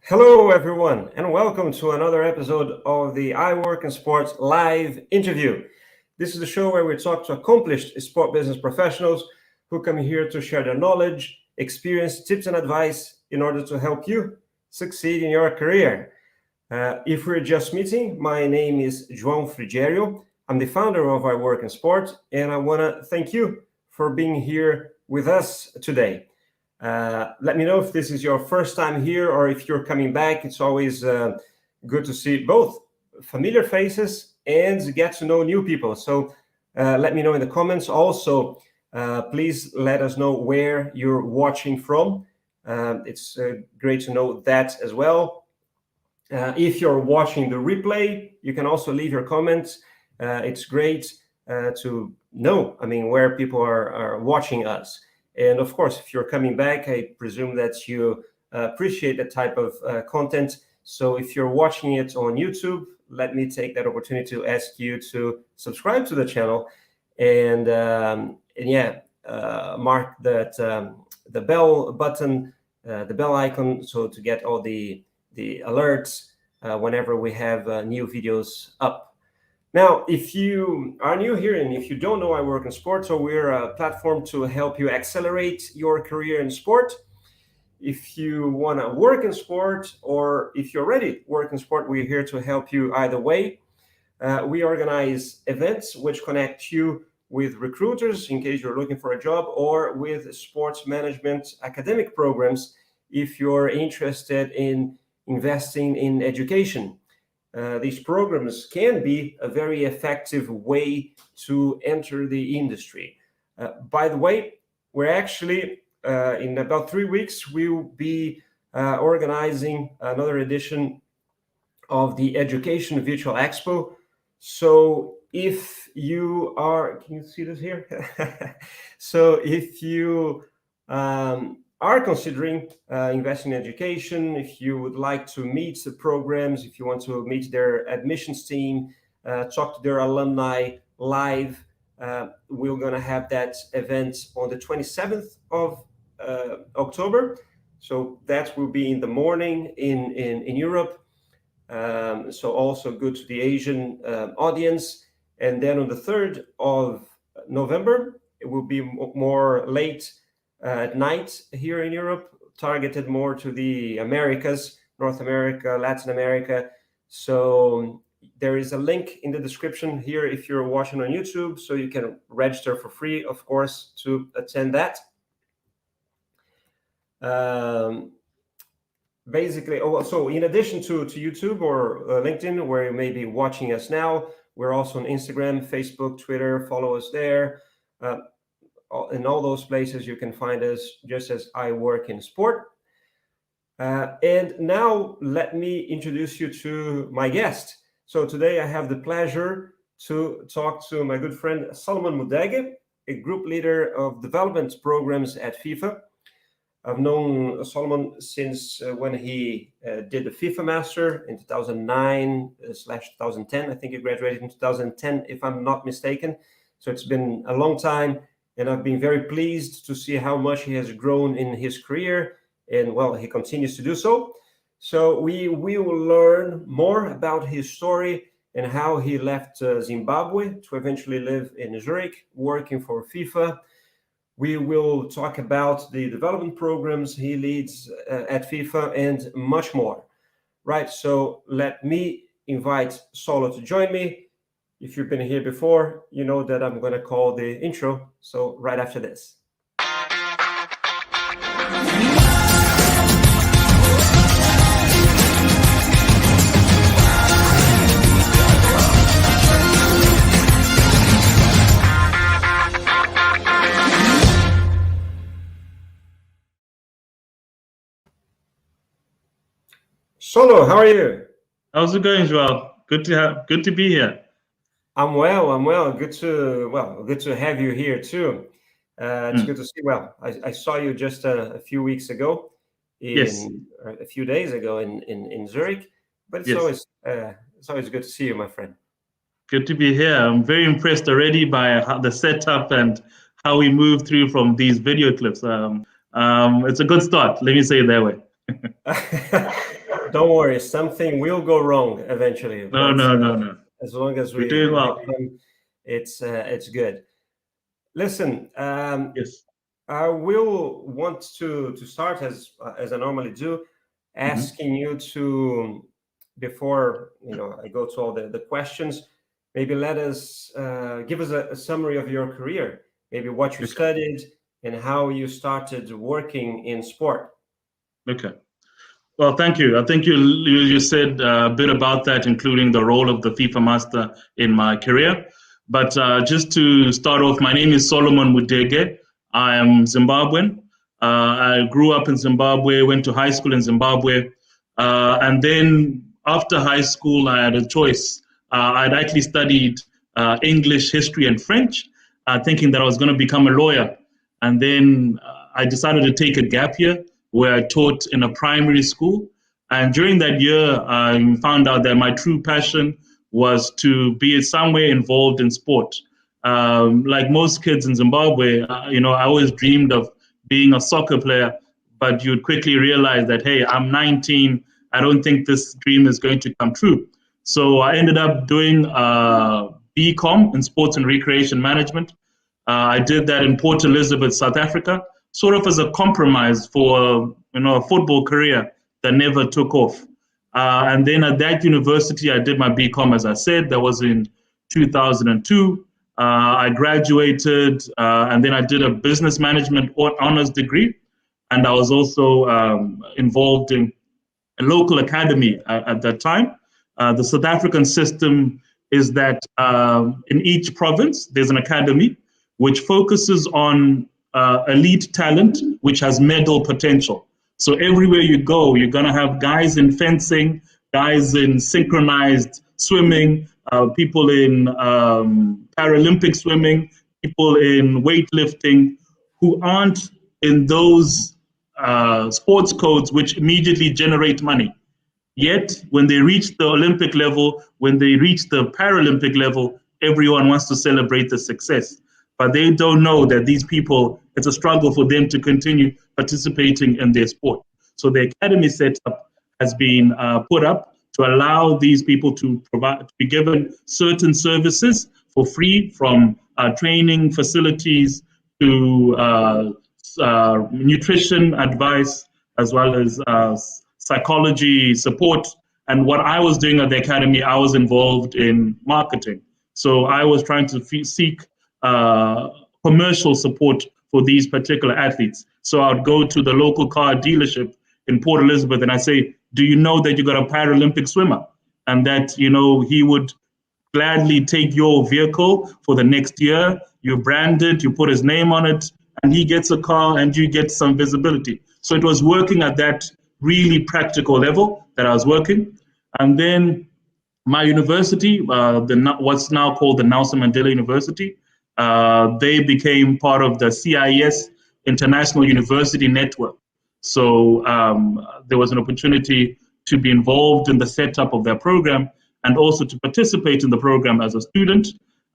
Hello, everyone, and welcome to another episode of the I Work in Sports live interview. This is the show where we talk to accomplished sport business professionals who come here to share their knowledge, experience, tips, and advice in order to help you succeed in your career. If we're just meeting, my name is João Frigerio. I'm the founder of I Work in Sport, and I want to thank you for being here with us today. Let me know if this is your first time here or if you're coming back. It's always good to see both familiar faces and get to know new people. So let me know in the comments. Also, please let us know where you're watching from. It's great to know that as well. If you're watching the replay, you can also leave your comments. It's great to know, where people are watching us. And of course, if you're coming back, I presume that you appreciate that type of content. So if you're watching it on YouTube, let me take that opportunity to ask you to subscribe to the channel and mark that the bell button, the bell icon, so to get all the alerts whenever we have new videos up. Now, if you are new here and if you don't know I Work in Sport, so we're a platform to help you accelerate your career in sport. If you want to work in sport or if you already work in sport, we're here to help you either way. We organize events which connect you with recruiters in case you're looking for a job, or with sports management academic programs if you're interested in investing in education. These programs can be a very effective way to enter the industry. By the way, we're actually, in about 3 weeks, we will be organizing another edition of the Education Virtual Expo. So if you are, can you see this here? So if you are considering investing in education, if you would like to meet the programs, if you want to meet their admissions team, talk to their alumni live, we're going to have that event on the 27th of October. So that will be in the morning in Europe. So also good to the Asian audience. And then on the 3rd of November, it will be more late at night here in Europe, targeted more to the Americas, North America, Latin America. So there is a link in the description here if you're watching on YouTube, so you can register for free, of course, to attend that. Basically, so in addition to YouTube or LinkedIn, where you may be watching us now, we're also on Instagram, Facebook, Twitter. Follow us there. In all those places, you can find us just as I Work in Sport. And now let me introduce you to my guest. So today I have the pleasure to talk to my good friend Solomon Mudege, a group leader of development programs at FIFA. I've known Solomon since when he did the FIFA Master in 2009/2010. I think he graduated in 2010, if I'm not mistaken. So it's been a long time. And I've been very pleased to see how much he has grown in his career. And well, he continues to do so. So we will learn more about his story and how he left Zimbabwe to eventually live in Zurich, working for FIFA. We will talk about the development programs he leads at FIFA and much more. Right, so let me invite Solo to join me. If you've been here before, you know that I'm going to call the intro. So right after this. Solo, how are you? How's it going, Joel? Good to be here. I'm well. Good to have you here too. It's good to see. Well, I saw you just a few weeks ago, a few days ago in Zurich. But it's always good to see you, my friend. Good to be here. I'm very impressed already by the setup and how we move through from these video clips. It's a good start. Let me say it that way. Don't worry, something will go wrong eventually. No, But no, no, no. as long as We're we doing have well. fun, it's good. Listen, Yes. I will want to start as I normally do, asking you to, before I go to all the questions, maybe let us give us a summary of your career, maybe what you Okay. studied and how you started working in sport. Okay. Well, thank you. I think you said a bit about that, including the role of the FIFA Master in my career. But just to start off, my name is Solomon Mudege. I am Zimbabwean. I grew up in Zimbabwe, went to high school in Zimbabwe, and then after high school, I had a choice. I'd actually studied English, history, and French, thinking that I was going to become a lawyer. And then I decided to take a gap year where I taught in a primary school. And during that year, I found out that my true passion was to be somewhere involved in sport. Like most kids in Zimbabwe, I always dreamed of being a soccer player, but you'd quickly realize that, hey, I'm 19. I don't think this dream is going to come true. So I ended up doing BCom in sports and recreation management. I did that in Port Elizabeth, South Africa, sort of as a compromise for a football career that never took off. And then at that university, I did my BCom, as I said. That was in 2002. I graduated, and then I did a business management honors degree. And I was also involved in a local academy at that time. The South African system is that in each province, there's an academy which focuses on elite talent, which has medal potential. So everywhere you go, you're going to have guys in fencing, guys in synchronized swimming, people in Paralympic swimming, people in weightlifting who aren't in those sports codes which immediately generate money. Yet, when they reach the Olympic level, when they reach the Paralympic level, everyone wants to celebrate the success. But they don't know that these people, it's a struggle for them to continue participating in their sport. So the academy setup has been put up to allow these people to be given certain services for free, from training facilities to nutrition advice, as well as psychology support. And what I was doing at the academy, I was involved in marketing. So I was trying to seek commercial support for these particular athletes. So I'd go to the local car dealership in Port Elizabeth and I say, do you know that you got a Paralympic swimmer? And that, he would gladly take your vehicle for the next year. You brand it, you put his name on it, and he gets a car and you get some visibility. So it was working at that really practical level that I was working. And then my university, what's now called the Nelson Mandela University, they became part of the CIS International University Network. So there was an opportunity to be involved in the setup of their program and also to participate in the program as a student.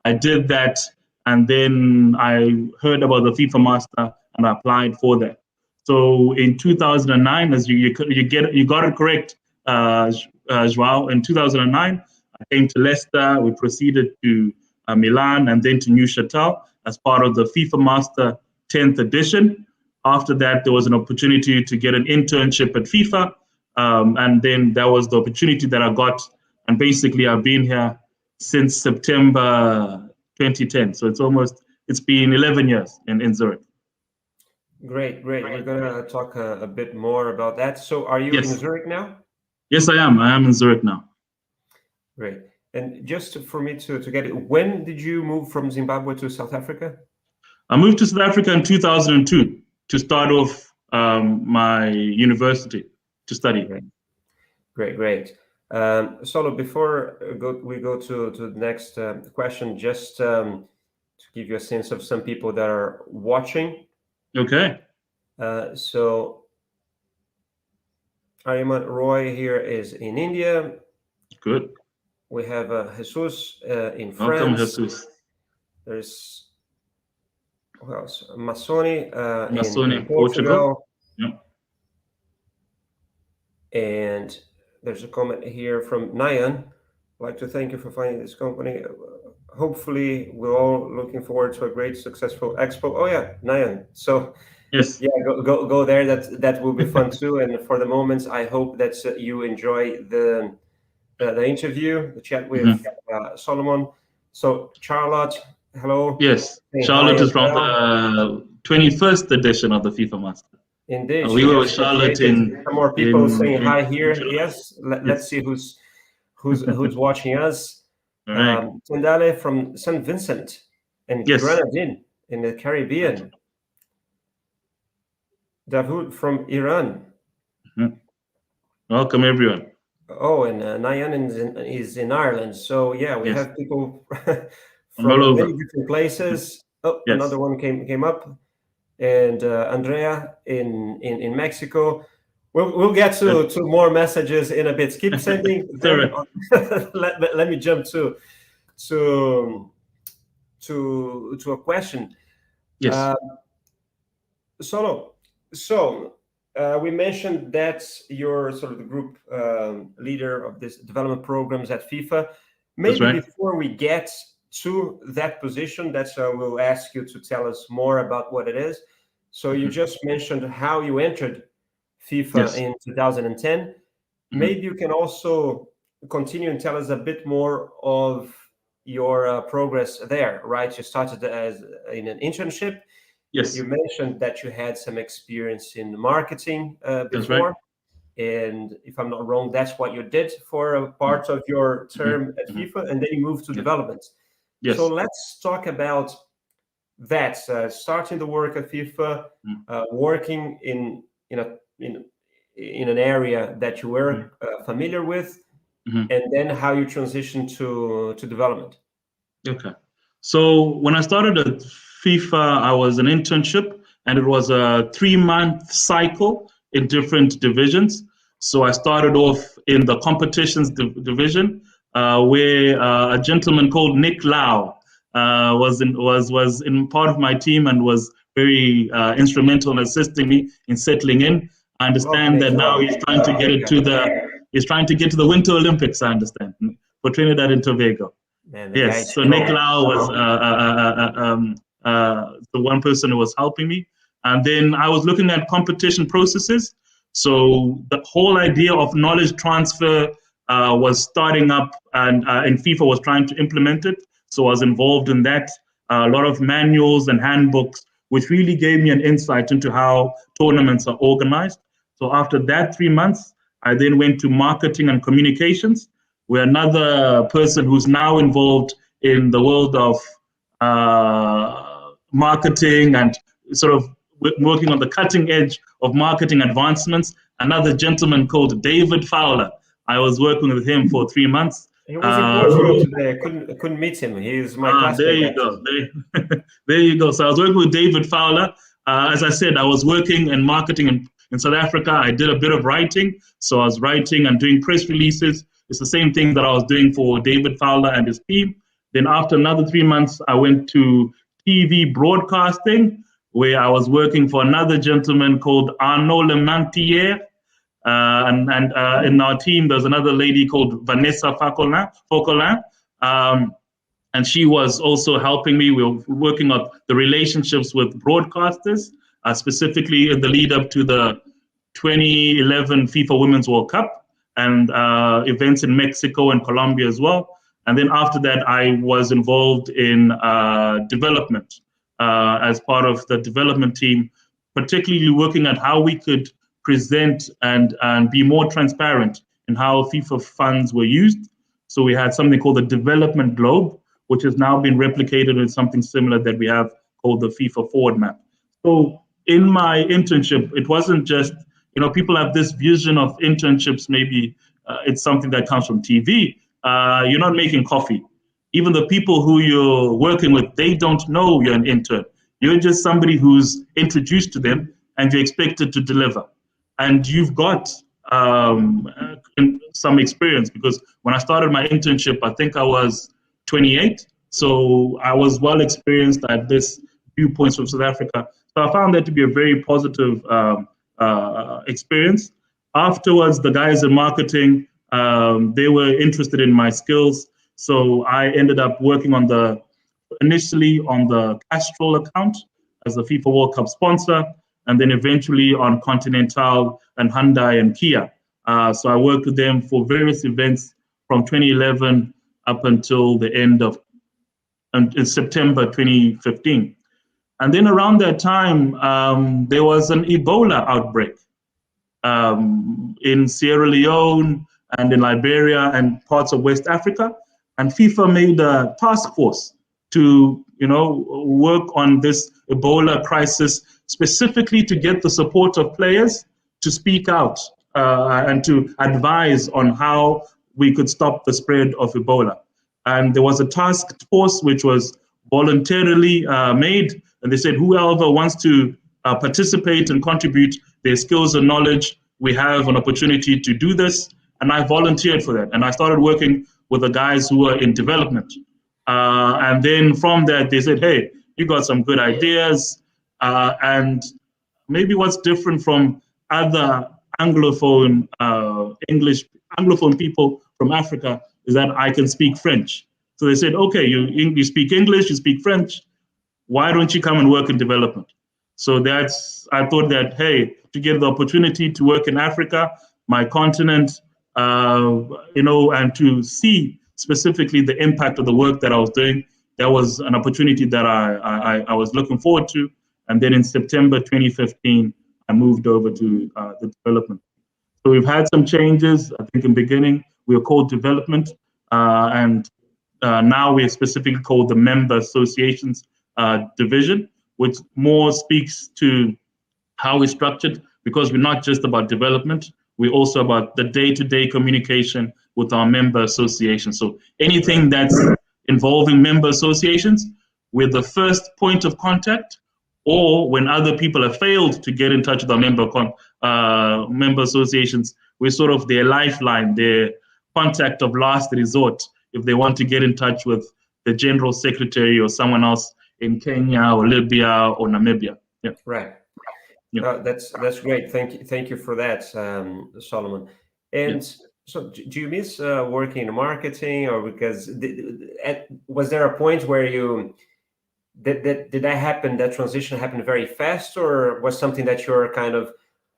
I did that, and then I heard about the FIFA Master and I applied for that. So in 2009, as you got it correct, Joao. In 2009, I came to Leicester. We proceeded to Milan and then to Neuchâtel as part of the FIFA Master 10th edition. After that, there was an opportunity to get an internship at FIFA. And then that was the opportunity that I got. And basically, I've been here since September 2010. So it's been 11 years in Zurich. Great. We're going to talk a bit more about that. So are you in Yes. Zurich now? Yes, I am. I am in Zurich now. Great. And just for me to get it, when did you move from Zimbabwe to South Africa? I moved to South Africa in 2002 to start off my university to study. Great. Solo, before we go to the next question, just to give you a sense of some people that are watching. Okay. So Ariman Roy here is in India. Good. We have Jesus in France. Welcome, Jesus. There's who else? Masoni Masoni in Portugal. Yep. And there's a comment here from Nayan. I'd like to thank you for finding this company. Hopefully, we're all looking forward to a great, successful expo. Oh yeah, Nayan. So Yes. yeah, go there. That will be fun too. And for the moment, I hope that you enjoy the interview, the chat with Solomon. So Charlotte, hello. Yes. Saying Charlotte hi as is from well. the 21st edition of the FIFA Master. Indeed, We she were has with Charlotte created some more people saying hi in here. July. Yes, let's Yes. see who's watching us. All right. Tendale from St. Vincent and Yes. Grenadine in the Caribbean. Davud from Iran. Welcome, everyone. Oh, and Nayan is in Ireland. So yeah, we Yes. have people From all from over. many different places. Oh, Yes. another one came up, and Andrea in Mexico. We'll get to more messages in a bit. Keep sending them. Let me jump to a question. Yes. Solo. So we mentioned that you're sort of the group leader of this development programs at FIFA. Maybe before we get to that position, that's we'll ask you to tell us more about what it is. So you just mentioned how you entered FIFA in 2010. Maybe you can also continue and tell us a bit more of your progress there, right? You started as in an internship. Yes. You mentioned that you had some experience in marketing before. That's right. And if I'm not wrong, that's what you did for a part of your term at FIFA, and then you moved to development. Yes. So let's talk about that. Starting the work at FIFA, working in an area that you were familiar with, and then how you transitioned to development. Okay. So when I started at FIFA, I was an internship, and it was a 3-month cycle in different divisions. So I started off in the competitions division, where a gentleman called Nick Lau was in part of my team and was very instrumental in assisting me in settling in. I understand that now he's trying to get it to the Winter Olympics. I understand, for Trinidad and Tobago. Yes, so Nick Lau was the one person who was helping me. And then I was looking at competition processes. So the whole idea of knowledge transfer was starting up, and FIFA was trying to implement it. So I was involved in that. A lot of manuals and handbooks, which really gave me an insight into how tournaments are organized. So after that 3 months, I then went to marketing and communications, where another person who's now involved in the world of marketing and sort of working on the cutting edge of marketing advancements, another gentleman called David Fowler. I was working with him for 3 months. He was in Portugal today. I couldn't meet him. He's my classmate. There you go. There you go. So I was working with David Fowler. As I said, I was working in marketing in South Africa. I did a bit of writing. So I was writing and doing press releases. It's the same thing that I was doing for David Fowler and his team. Then after another 3 months, I went to TV broadcasting, where I was working for another gentleman called Arnaud Lemantier. And in our team, there's another lady called Vanessa Faucolin. And she was also helping me. We were working on the relationships with broadcasters, specifically in the lead up to the 2011 FIFA Women's World Cup and events in Mexico and Colombia as well. And then after that, I was involved in development as part of the development team, particularly working at how we could present and be more transparent in how FIFA funds were used. So we had something called the Development Globe, which has now been replicated in something similar that we have called the FIFA Forward map. So in my internship, it wasn't just, people have this vision of internships, maybe it's something that comes from TV. You're not making coffee. Even the people who you're working with, they don't know you're an intern. You're just somebody who's introduced to them and you're expected to deliver. And you've got some experience, because when I started my internship, I think I was 28. So I was well experienced at this viewpoints from South Africa. So I found that to be a very positive experience. Afterwards, the guys in marketing, they were interested in my skills. So I ended up working initially on the Castrol account as the FIFA World Cup sponsor, and then eventually on Continental and Hyundai and Kia. So I worked with them for various events from 2011 up until the end of in September 2015. And then around that time, there was an Ebola outbreak in Sierra Leone and in Liberia and parts of West Africa. And FIFA made a task force to, work on this Ebola crisis, specifically to get the support of players to speak out and to advise on how we could stop the spread of Ebola. And there was a task force which was voluntarily made, and they said whoever wants to participate and contribute their skills and knowledge, we have an opportunity to do this. And I volunteered for that. And I started working with the guys who were in development. And then from that, they said, hey, you got some good ideas. And maybe what's different from other Anglophone Anglophone people from Africa is that I can speak French. So they said, okay, you speak English, you speak French. Why don't you come and work in development? So I thought that, hey, to get the opportunity to work in Africa, my continent, and to see specifically the impact of the work that I was doing, that was an opportunity that I was looking forward to. And then in September 2015, I moved over to the development. So we've had some changes. I think in the beginning, we were called development, and now we are specifically called the Member Associations division, which more speaks to how we're structured, because we're not just about development, we're also about the day-to-day communication with our member associations. So anything that's involving member associations, we're the first point of contact, or when other people have failed to get in touch with our member associations, we're sort of their lifeline, their contact of last resort if they want to get in touch with the general secretary or someone else in Kenya or Libya or Namibia. Yeah. Right. Yeah. That's great. Thank you for that, Solomon. And so, do you miss working in marketing, or because was there a point where you did that happen? That transition happened very fast, or was something that you're kind of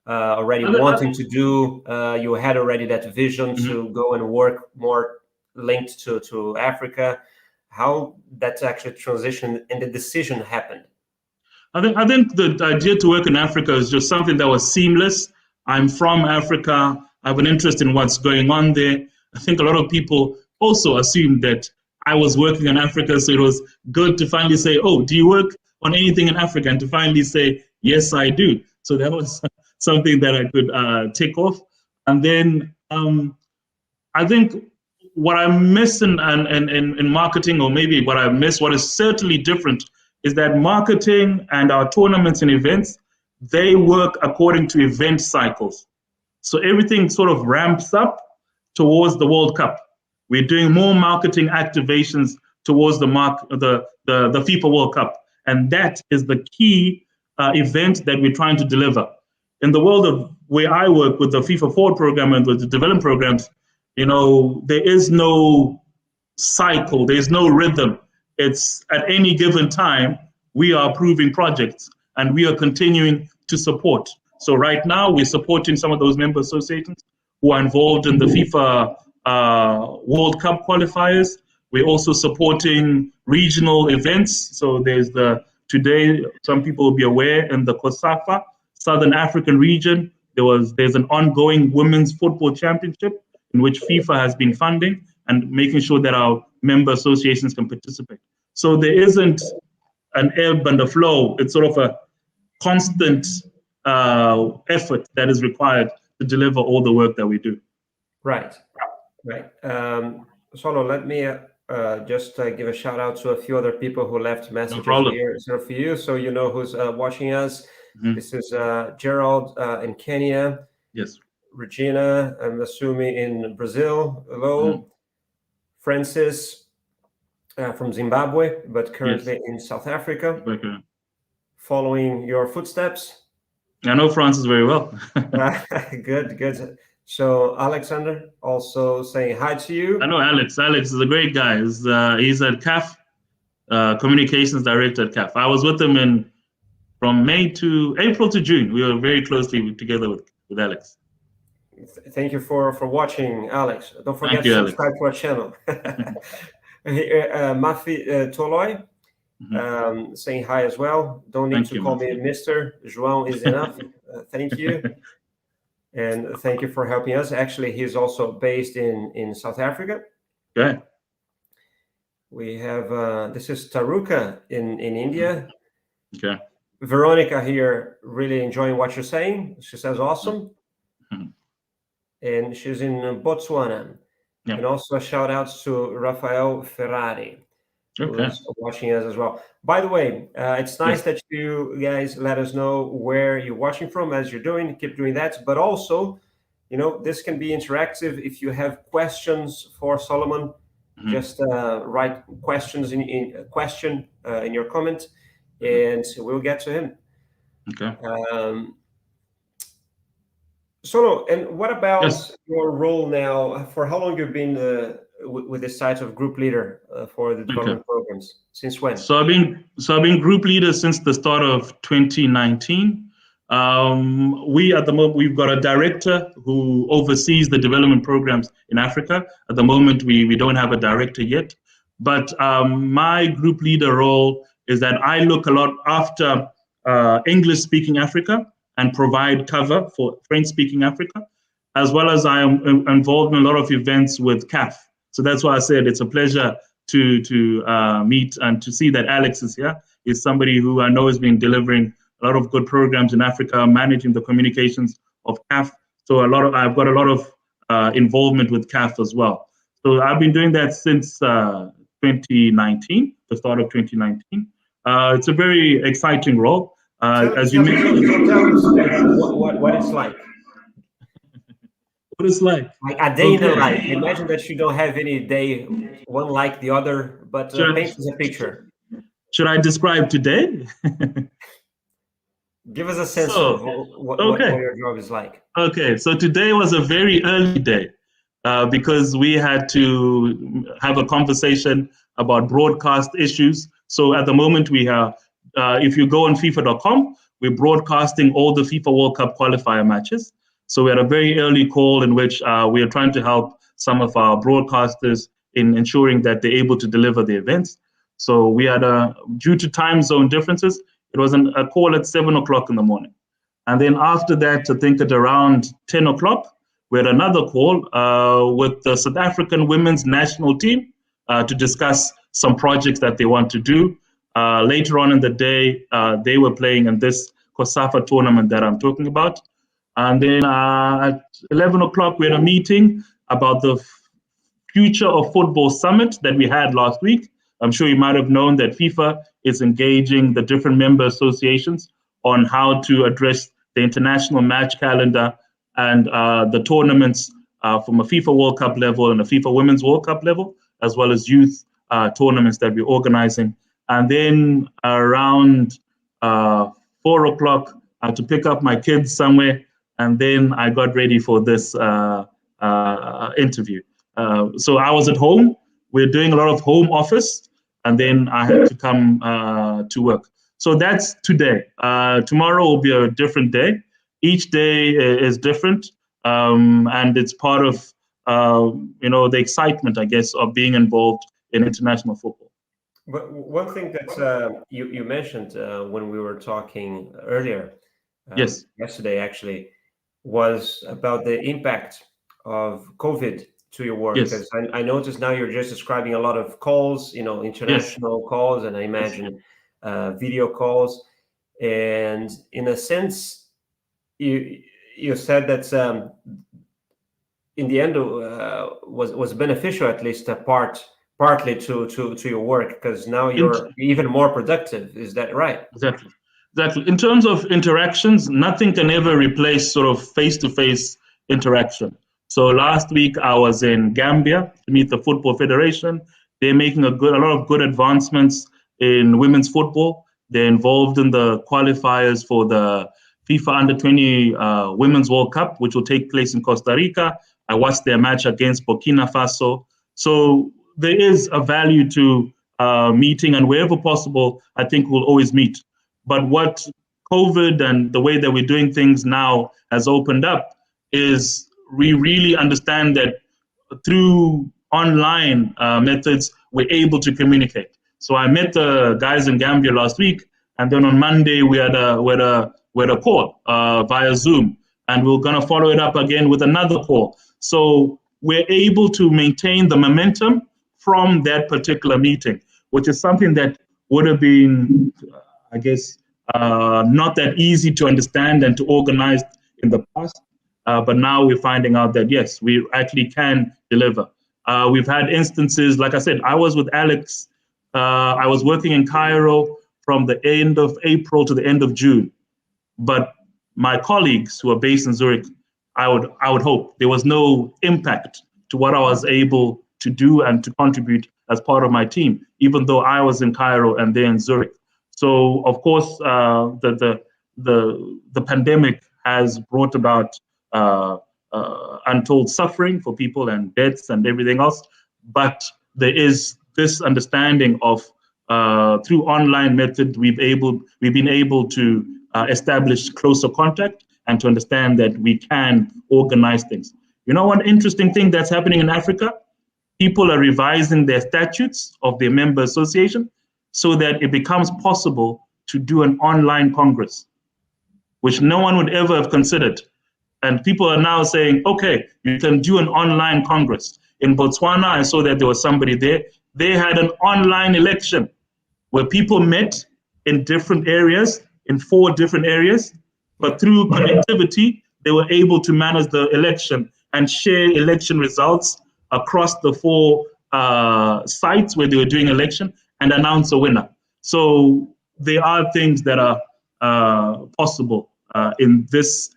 already wanting to do? You had already that vision to go and work more linked to Africa. How that actually transition and the decision happened? I think the idea to work in Africa is just something that was seamless. I'm from Africa. I have an interest in what's going on there. I think a lot of people also assumed that I was working in Africa, so it was good to finally say, oh, do you work on anything in Africa? And to finally say, yes, I do. So that was something that I could tick off. And then I think what I miss in marketing, or maybe what I miss, what is certainly different, is that marketing and our tournaments and events, they work according to event cycles. So everything sort of ramps up towards the World Cup. We're doing more marketing activations towards the FIFA World Cup. And that is the key event that we're trying to deliver. In the world of where I work with the FIFA Forward program and with the development programs, there is no cycle, there's no rhythm. It's at any given time, we are approving projects and we are continuing to support. So right now, we're supporting some of those member associations who are involved in the FIFA World Cup qualifiers. We're also supporting regional events. So today, some people will be aware, in the COSAFA, Southern African region, there's an ongoing women's football championship in which FIFA has been funding and making sure that our member associations can participate. So there isn't an ebb and a flow. It's sort of a constant effort that is required to deliver all the work that we do. Right. Solo, let me just give a shout out to a few other people who left messages here for you, so you know who's watching us. This is Gerald in Kenya. Yes. Regina, I'm assuming in Brazil. Hello. Francis from Zimbabwe, but currently in South Africa. Okay. Following your footsteps. I know Francis very well. Good, good. So Alexander also saying hi to you. I know Alex. Alex is a great guy. He's at CAF, communications director at CAF. I was with him from April to June. We were very closely together with Alex. Thank you for watching, Alex. Don't forget to subscribe to our channel. Mafi Toloi saying hi as well. Don't need to call me Mr. João is enough. Thank you. And thank you for helping us. Actually, he's also based in South Africa. Okay. We have, this is Taruka in India. Okay. Veronica here, really enjoying what you're saying. She says, awesome. And she's in Botswana. And also shout outs to Rafael Ferrari, who's watching us as well. By the way, it's nice that you guys let us know where you're watching from as you're doing. Keep doing that. But also, you know, this can be interactive. If you have questions for Solomon, just write questions in your comment, and we'll get to him. Okay. So, and what about your role now? For how long you've been with this title of group leader for the development programs? Since when? So I've been group leader since the start of 2019. We at the moment we've got a director who oversees the development programs in Africa. At the moment we don't have a director yet, but my group leader role is that I look a lot after English-speaking Africa and provide cover for French-speaking Africa, as well as I am involved in a lot of events with CAF. So that's why I said it's a pleasure to meet and to see that Alex is here. He's somebody who I know has been delivering a lot of good programs in Africa, managing the communications of CAF. So I've got a lot of involvement with CAF as well. So I've been doing that since 2019, the start of 2019. It's a very exciting role. As you mentioned, what it's like. What it's like. A day in the life. Imagine that you don't have any day one like the other, but paint us a picture. Should I describe today? Give us a sense of what your job is like. Okay, so today was a very early day because we had to have a conversation about broadcast issues. So at the moment we have, if you go on FIFA.com, we're broadcasting all the FIFA World Cup qualifier matches. So we had a very early call in which we are trying to help some of our broadcasters in ensuring that they're able to deliver the events. So we had due to time zone differences, it was a call at 7 o'clock in the morning. And then after that, I think at around 10 o'clock, we had another call with the South African women's national team to discuss some projects that they want to do. Later on in the day, they were playing in this COSAFA tournament that I'm talking about. And then at 11 o'clock, we had a meeting about the Future of Football Summit that we had last week. I'm sure you might have known that FIFA is engaging the different member associations on how to address the international match calendar and the tournaments from a FIFA World Cup level and a FIFA Women's World Cup level, as well as youth tournaments that we're organizing. And then around 4 o'clock, I had to pick up my kids somewhere, and then I got ready for this interview. So I was at home. We're doing a lot of home office, and then I had to come to work. So that's today. Tomorrow will be a different day. Each day is different, and it's part of the excitement, I guess, of being involved in international football. But one thing that you mentioned when we were talking earlier, yesterday actually, was about the impact of COVID to your work. Because I noticed now you're just describing a lot of calls, international calls, and I imagine video calls. And in a sense, you said that in the end was beneficial, at least partly to your work, because now you're even more productive. Is that right? Exactly. In terms of interactions, nothing can ever replace sort of face-to-face interaction. So last week I was in Gambia to meet the Football Federation. They're making a lot of good advancements in women's football. They're involved in the qualifiers for the FIFA Under-20 Women's World Cup, which will take place in Costa Rica. I watched their match against Burkina Faso. So there is a value to meeting, and wherever possible, I think we'll always meet. But what COVID and the way that we're doing things now has opened up is we really understand that through online methods, we're able to communicate. So I met the guys in Gambia last week, and then on Monday we had a call via Zoom, and we're going to follow it up again with another call. So we're able to maintain the momentum from that particular meeting, which is something that would have been, I guess, not that easy to understand and to organize in the past. But now we're finding out that, yes, we actually can deliver. We've had instances, like I said, I was with Alex. I was working in Cairo from the end of April to the end of June. But my colleagues who are based in Zurich, I would hope there was no impact to what I was able to do and to contribute as part of my team, even though I was in Cairo and they're in Zurich. So, of course, the pandemic has brought about untold suffering for people and deaths and everything else. But there is this understanding of through online method, we've been able to establish closer contact and to understand that we can organize things. You know, one interesting thing that's happening in Africa, people are revising their statutes of their member association so that it becomes possible to do an online congress, which no one would ever have considered. And people are now saying, okay, you can do an online congress. In Botswana, I saw that there was somebody there. They had an online election where people met in different areas, in 4 different areas, but through connectivity, they were able to manage the election and share election results across the 4 sites where they were doing election and announce a winner. So there are things that are possible in this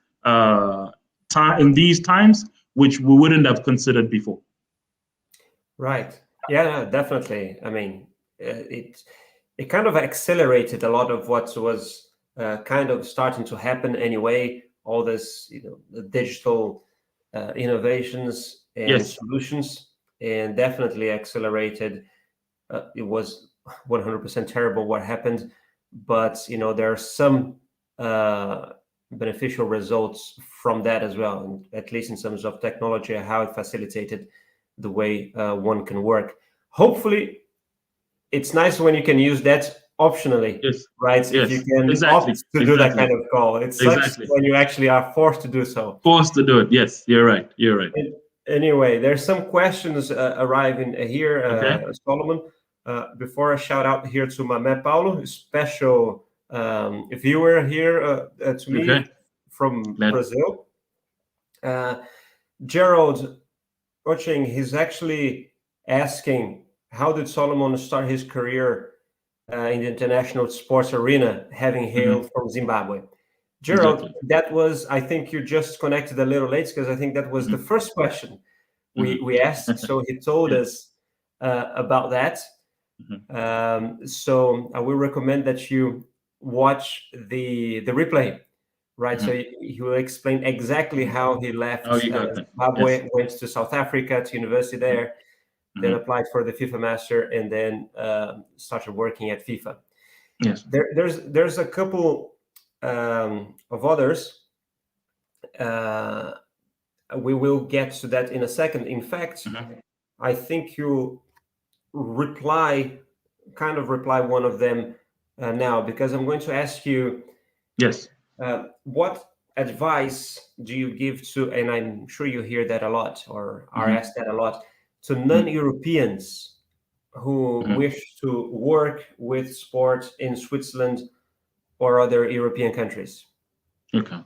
in these times, which we wouldn't have considered before. Right. Yeah, no, definitely. I mean, it kind of accelerated a lot of what was kind of starting to happen anyway. All this, the digital innovations and solutions, and definitely accelerated. It was 100% terrible what happened, but there are some beneficial results from that as well, and at least in terms of technology, how it facilitated the way one can work. Hopefully, it's nice when you can use that optionally, right? If you can opt to do that kind of call. It sucks when you actually are forced to do so. Forced to do it, yes, you're right. Anyway, there's some questions arriving here, Solomon. Before I shout out here to my man Paulo, special viewer here to me from Brazil. Gerald Oching, he's actually asking, how did Solomon start his career in the international sports arena, having hailed from Zimbabwe? Gerald, that was, I think you just connected a little late, because I think that was the first question we asked. So he told us about that. So I will recommend that you watch the replay, right? So he will explain exactly how he left Zimbabwe, went to South Africa, to university there, then applied for the FIFA Master, and then started working at FIFA. Yes. There's a couple of others. We will get to that in a second. In fact, I think you kind of reply one of them now, because I'm going to ask you, what advice do you give to, and I'm sure you hear that a lot, or are asked that a lot, to non-Europeans who wish to work with sport in Switzerland or other European countries? Okay.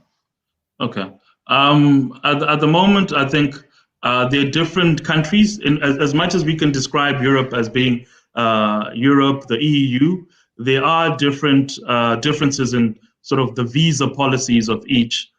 At the moment, I think there are different countries. As much as we can describe Europe as being Europe, the EU, there are different differences in sort of the visa policies of each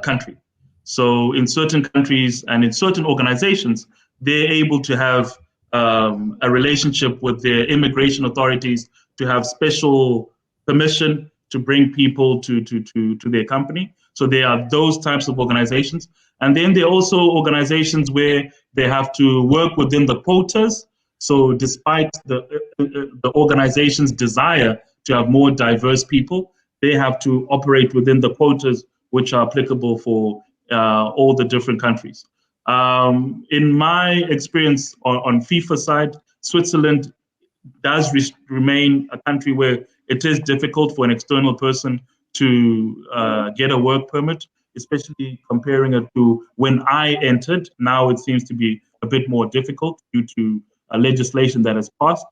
country. So in certain countries and in certain organizations, they're able to have a relationship with their immigration authorities to have special permission to bring people to their company. So there are those types of organizations. And then there are also organizations where they have to work within the quotas. So despite the organization's desire to have more diverse people, they have to operate within the quotas which are applicable for all the different countries. In my experience on FIFA side, Switzerland does remain a country where it is difficult for an external person to get a work permit, especially comparing it to when I entered. Now it seems to be a bit more difficult due to legislation that has passed.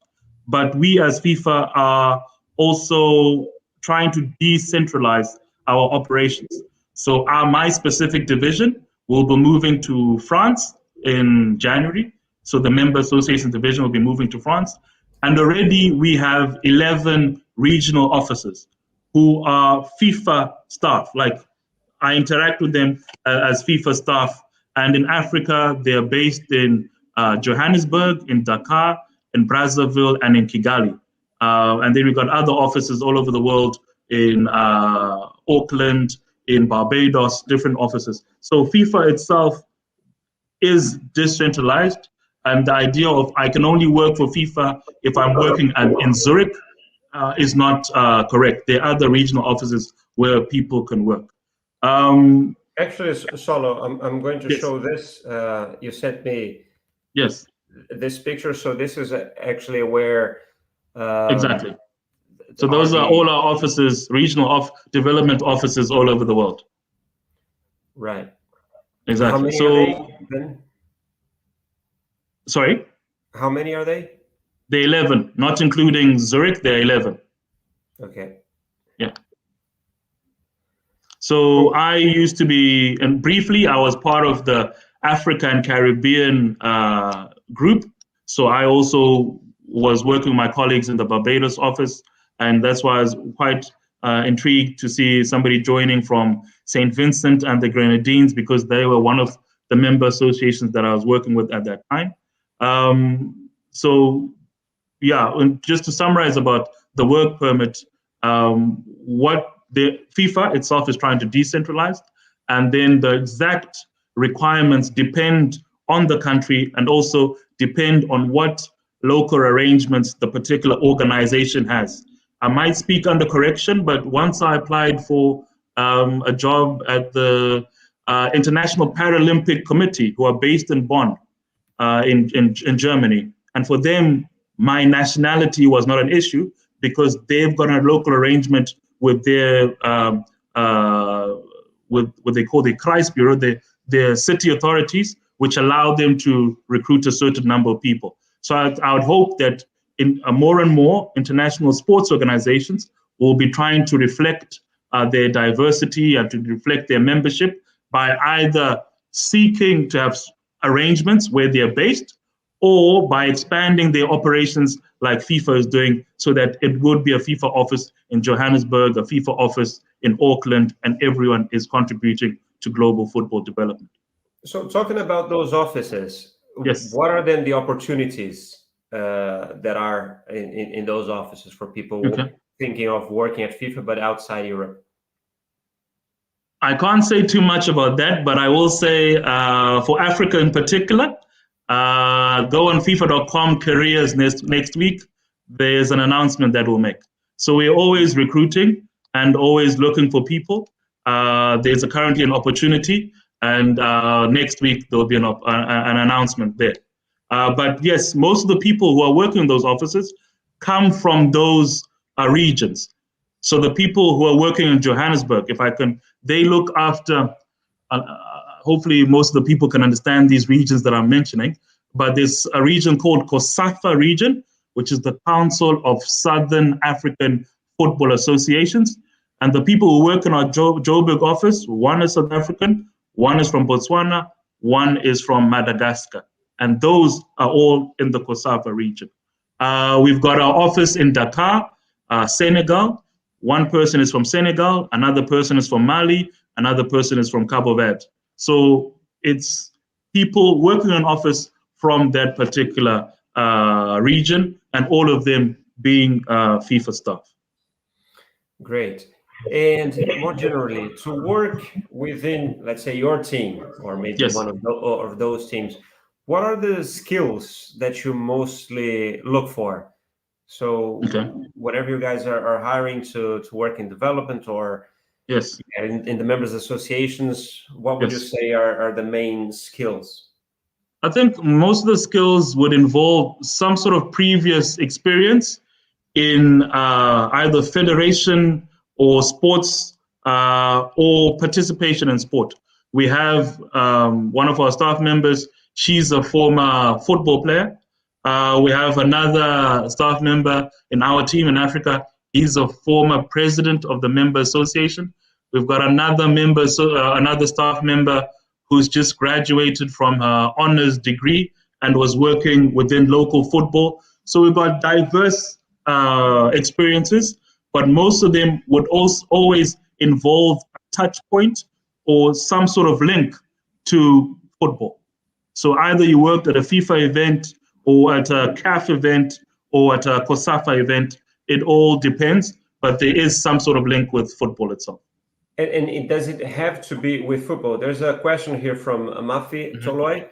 But we as FIFA are also trying to decentralize our operations. So my specific division will be moving to France in January. So the Member Association division will be moving to France. And already we have 11 regional officers who are FIFA staff. Like, I interact with them as FIFA staff. And in Africa, they're based in Johannesburg, in Dakar, in Brazzaville, and in Kigali. And then we've got other offices all over the world, in Auckland, in Barbados, different offices. So FIFA itself is decentralized. And the idea of I can only work for FIFA if I'm working in Zurich is not correct. There are other regional offices where people can work. Actually, Solo, I'm going to yes. show this. You sent me yes this picture. So this is actually where exactly. So those are all our offices, regional development offices all over the world. Right. Exactly. How many so, are they then? Sorry? How many are they? They're 11, not including Zurich, they're 11. Okay. Yeah. So I used to be, and briefly, I was part of the Africa and Caribbean group. So I also was working with my colleagues in the Barbados office. And that's why I was quite intrigued to see somebody joining from St. Vincent and the Grenadines, because they were one of the member associations that I was working with at that time. So yeah, and just to summarize about the work permit, what the FIFA itself is trying to decentralize, and then the exact requirements depend on the country and also depend on what local arrangements the particular organization has. I might speak under correction, but once I applied for a job at the International Paralympic Committee, who are based in Bonn, in Germany. And for them, my nationality was not an issue because they've got a local arrangement with their, with what they call the Kreisbureau, their city authorities, which allow them to recruit a certain number of people. So I would hope that in more and more international sports organizations will be trying to reflect their diversity and to reflect their membership by either seeking to have arrangements where they're based, or by expanding their operations like FIFA is doing, so that it would be a FIFA office in Johannesburg, a FIFA office in Auckland, and everyone is contributing to global football development. So talking about those offices, yes. What are then the opportunities that are in those offices for people thinking of working at FIFA but outside Europe? I can't say too much about that, but I will say for Africa in particular, go on FIFA.com careers next week. There's an announcement that we'll make. So we're always recruiting and always looking for people. There's currently an opportunity, and next week there'll be an announcement there. But yes, most of the people who are working in those offices come from those regions. So the people who are working in Johannesburg, they look after, hopefully most of the people can understand these regions that I'm mentioning, but there's a region called COSAFA region, which is the Council of Southern African Football Associations. And the people who work in our Joburg office, one is South African, one is from Botswana, one is from Madagascar. And those are all in the COSAFA region. We've got our office in Dakar, Senegal. One person is from Senegal, another person is from Mali, another person is from Cabo Verde. So it's people working in office from that particular region, and all of them being FIFA staff. Great. And more generally, to work within, let's say, your team, or maybe Yes. one of those teams, what are the skills that you mostly look for? So, Okay. whatever you guys are hiring to work in development or Yes. in the members associations, what would you Yes. say are the main skills? I think most of the skills would involve some sort of previous experience in either federation or sports or participation in sport. We have one of our staff members, she's a former football player. We have another staff member in our team in Africa. He's a former president of the Member Association. We've got another member, another staff member who's just graduated from her honors degree and was working within local football. So we've got diverse experiences, but most of them would also always involve a touch point or some sort of link to football. So either you worked at a FIFA event or at a CAF event or at a COSAFA event. It all depends, but there is some sort of link with football itself. And does it have to be with football? There's a question here from Mafi Toloi.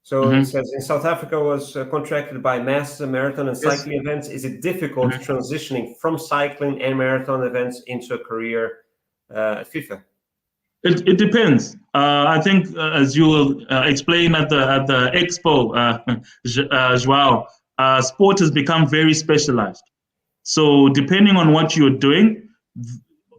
So it says, in South Africa was contracted by Master, marathon and Yes. cycling events. Is it difficult transitioning from cycling and marathon events into a career at FIFA? It depends. I think, as you will explain at the expo, Joao, sport has become very specialized. So depending on what you're doing,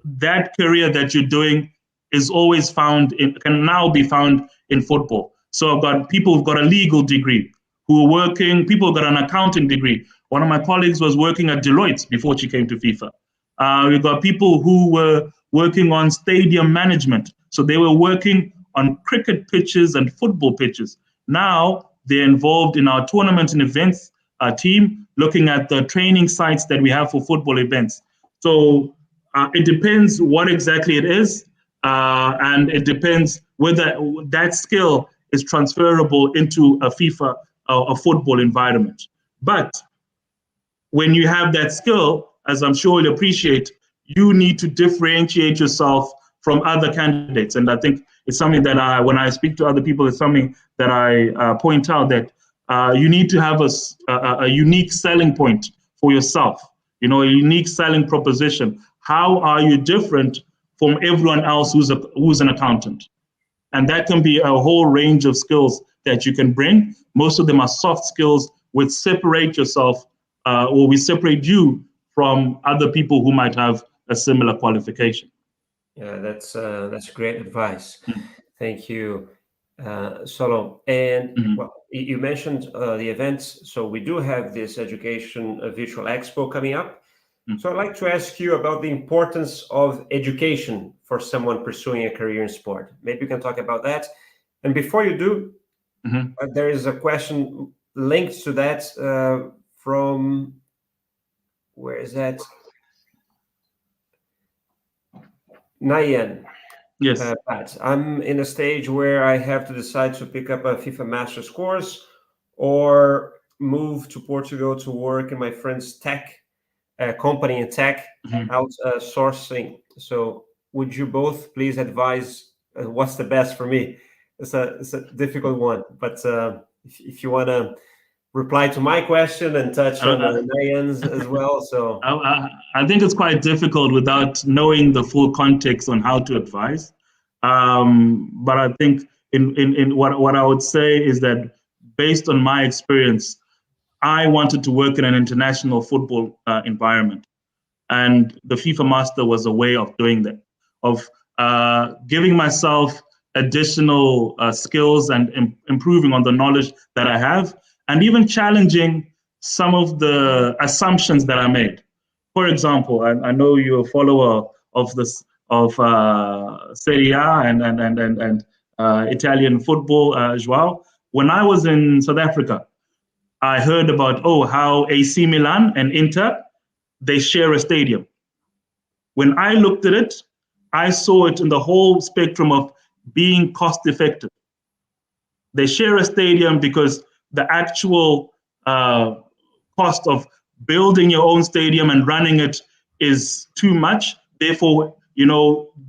that career that you're doing is always can now be found in football. So I've got people who've got a legal degree who are working, people who've got an accounting degree. One of my colleagues was working at Deloitte before she came to FIFA. We've got people who were working on stadium management. So they were working on cricket pitches and football pitches. Now they're involved in our tournament and events team, looking at the training sites that we have for football events. So it depends what exactly it is, and it depends whether that skill is transferable into a FIFA, a football environment. But when you have that skill, as I'm sure you'll appreciate, you need to differentiate yourself from other candidates. And I think it's something that when I speak to other people, it's something that I point out that you need to have a unique selling point for yourself, a unique selling proposition. How are you different from everyone else who's an accountant? And that can be a whole range of skills that you can bring. Most of them are soft skills which separate yourself or we separate you from other people who might have a similar qualification. Yeah, that's great advice. Thank you, Solo. And well, you mentioned the events. So we do have this education virtual expo coming up. So I'd like to ask you about the importance of education for someone pursuing a career in sport. Maybe you can talk about that. And before you do, there is a question linked to that from, where is that? Nayan. Yes. Pat, I'm in a stage where I have to decide to pick up a FIFA Master's course or move to Portugal to work in my friend's tech company in tech outsourcing. So would you both please advise what's the best for me? It's a difficult one, but if you want to reply to my question and touch on Nayan's as well. So I think it's quite difficult without knowing the full context on how to advise. But I think in what I would say is that based on my experience, I wanted to work in an international football environment. And the FIFA Master was a way of doing that, of giving myself additional skills and improving on the knowledge that I have, and even challenging some of the assumptions that I made. For example, I know you're a follower of Serie A and Italian football as well. When I was in South Africa, I heard about how AC Milan and Inter, they share a stadium. When I looked at it, I saw it in the whole spectrum of being cost effective. They share a stadium because the actual cost of building your own stadium and running it is too much, therefore,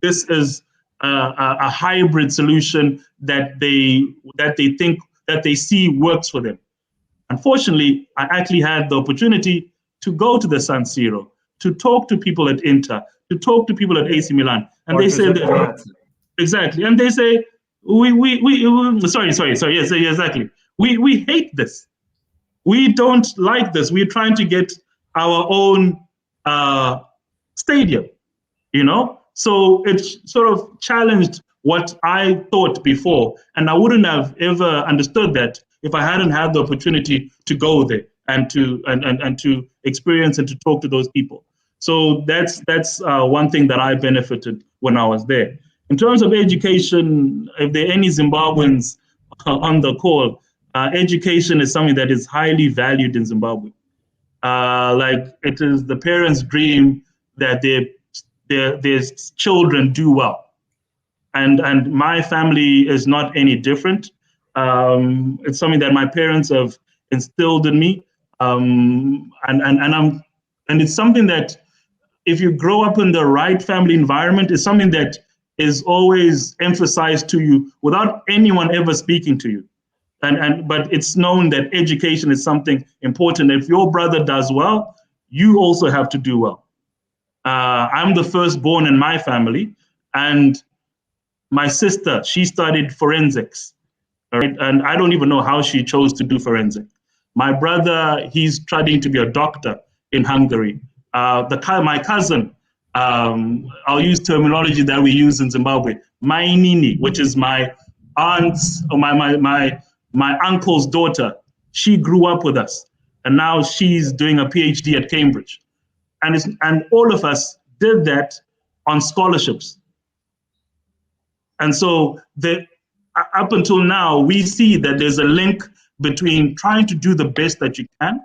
this is a hybrid solution that they see works for them. Unfortunately, I actually had the opportunity to go to the San Siro, to talk to people at Inter, to talk to people at AC Milan, and they say that exactly, and they say sorry, yes, exactly. We hate this. We don't like this. We're trying to get our own stadium, So it sort of challenged what I thought before, and I wouldn't have ever understood that if I hadn't had the opportunity to go there and to experience and to talk to those people. So that's one thing that I benefited when I was there. In terms of education, if there are any Zimbabweans on the call, education is something that is highly valued in Zimbabwe. Like it is the parents' dream that their children do well. And my family is not any different. It's something that my parents have instilled in me. And it's something that if you grow up in the right family environment, it's something that is always emphasized to you without anyone ever speaking to you. But it's known that education is something important. If your brother does well, you also have to do well. I'm the firstborn in my family, and my sister, she studied forensics, right? And I don't even know how she chose to do forensic. My brother, he's studying to be a doctor in Hungary. My cousin, I'll use terminology that we use in Zimbabwe, my nini, which is my aunt's or my uncle's daughter. She grew up with us, and now she's doing a PhD at Cambridge. And all of us did that on scholarships. And so up until now, we see that there's a link between trying to do the best that you can,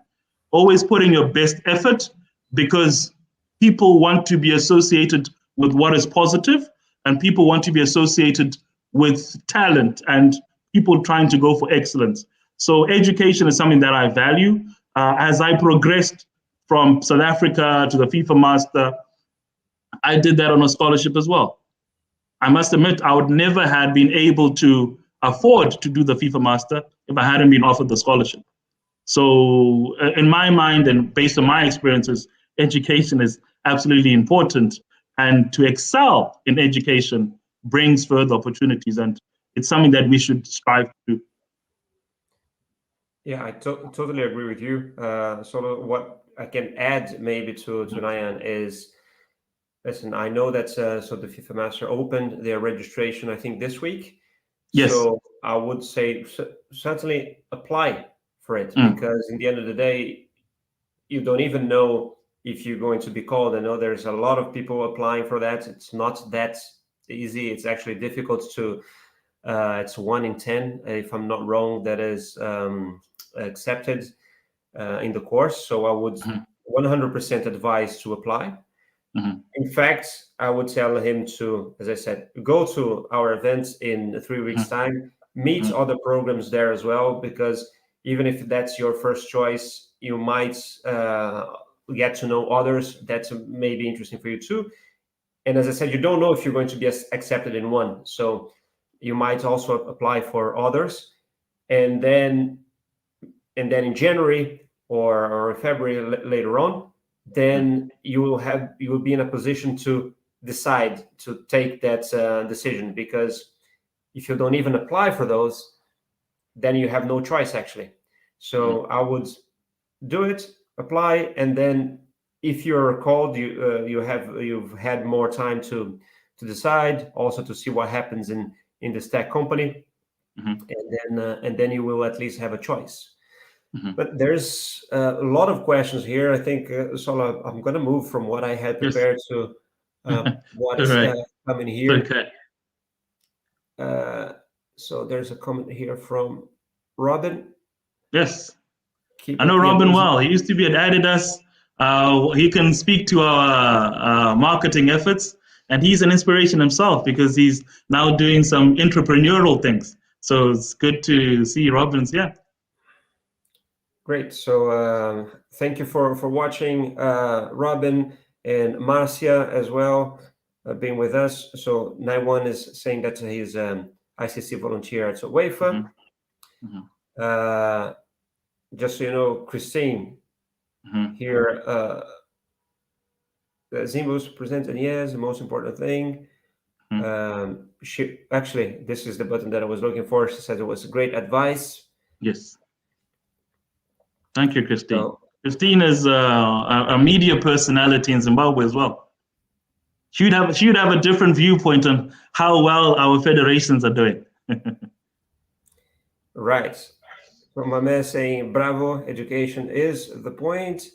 always putting your best effort, because people want to be associated with what is positive, and people want to be associated with talent and people trying to go for excellence. So education is something that I value. As I progressed from South Africa to the FIFA Master, I did that on a scholarship as well. I must admit, I would never have been able to afford to do the FIFA Master if I hadn't been offered the scholarship. So in my mind, and based on my experiences, education is absolutely important. And to excel in education brings further opportunities. And it's something that we should strive to do. Yeah, I totally agree with you. So what I can add maybe to Nayan is, listen, I know that so the FIFA Master opened their registration, I think, this week. Yes. So I would say certainly apply for it, because in the end of the day, you don't even know if you're going to be called. I know there's a lot of people applying for that. It's not that easy. It's actually difficult to, it's 1 in 10, if I'm not wrong, that is accepted in the course. So I would 100% advise to apply. In fact, I would tell him to, as I said, go to our events in 3 weeks' time, meet other programs there as well, because even if that's your first choice, you might get to know others. That's maybe interesting for you too. And as I said, you don't know if you're going to be accepted in one. So you might also apply for others. And then in January or February later on, then you will be in a position to decide to take that decision, because if you don't even apply for those, then you have no choice actually. So I would do it, apply, and then if you're called, you've had more time to decide, also to see what happens in the stack company, and then you will at least have a choice. But there's a lot of questions here. I think, Sola, I'm going to move from what I had prepared to what is coming here. Okay. So there's a comment here from Robin. Yes. I know Robin well. He used to be at Adidas. He can speak to our marketing efforts, and he's an inspiration himself because he's now doing some entrepreneurial things. So it's good to see Robin's, Great. So thank you for watching, Robin. and Marcia as well, being with us. So Naiwan is saying that he's ICC volunteer at UEFA. Just so you know, Christine here, Zimbabwe's presented, yes, the most important thing. She actually, this is the button that I was looking for. She said it was great advice. Yes. Thank you, Christine. So, Christine is a media personality in Zimbabwe as well. She would have a different viewpoint on how well our federations are doing. Right. So my man saying, bravo, education is the point.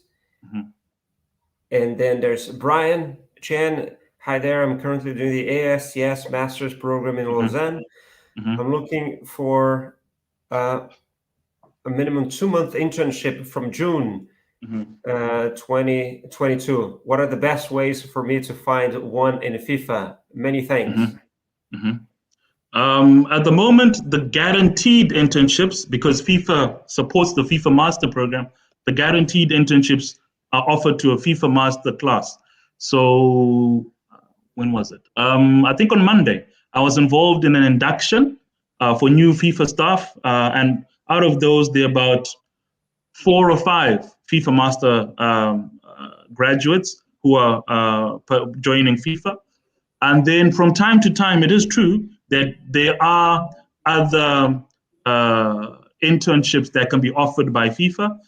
And then there's Brian Chen. Hi there, I'm currently doing the ASTS Master's program in Lausanne. I'm looking for a minimum 2-month internship from June 2022. What are the best ways for me to find one in FIFA? Many thanks. At the moment, the guaranteed internships, because FIFA supports the FIFA Master program, the guaranteed internships are offered to a FIFA Master class. So when was it? I think on Monday, I was involved in an induction for new FIFA staff. And out of those, there are about 4 or 5 FIFA Master graduates who are joining FIFA. And then from time to time, it is true that there are other internships that can be offered by FIFA,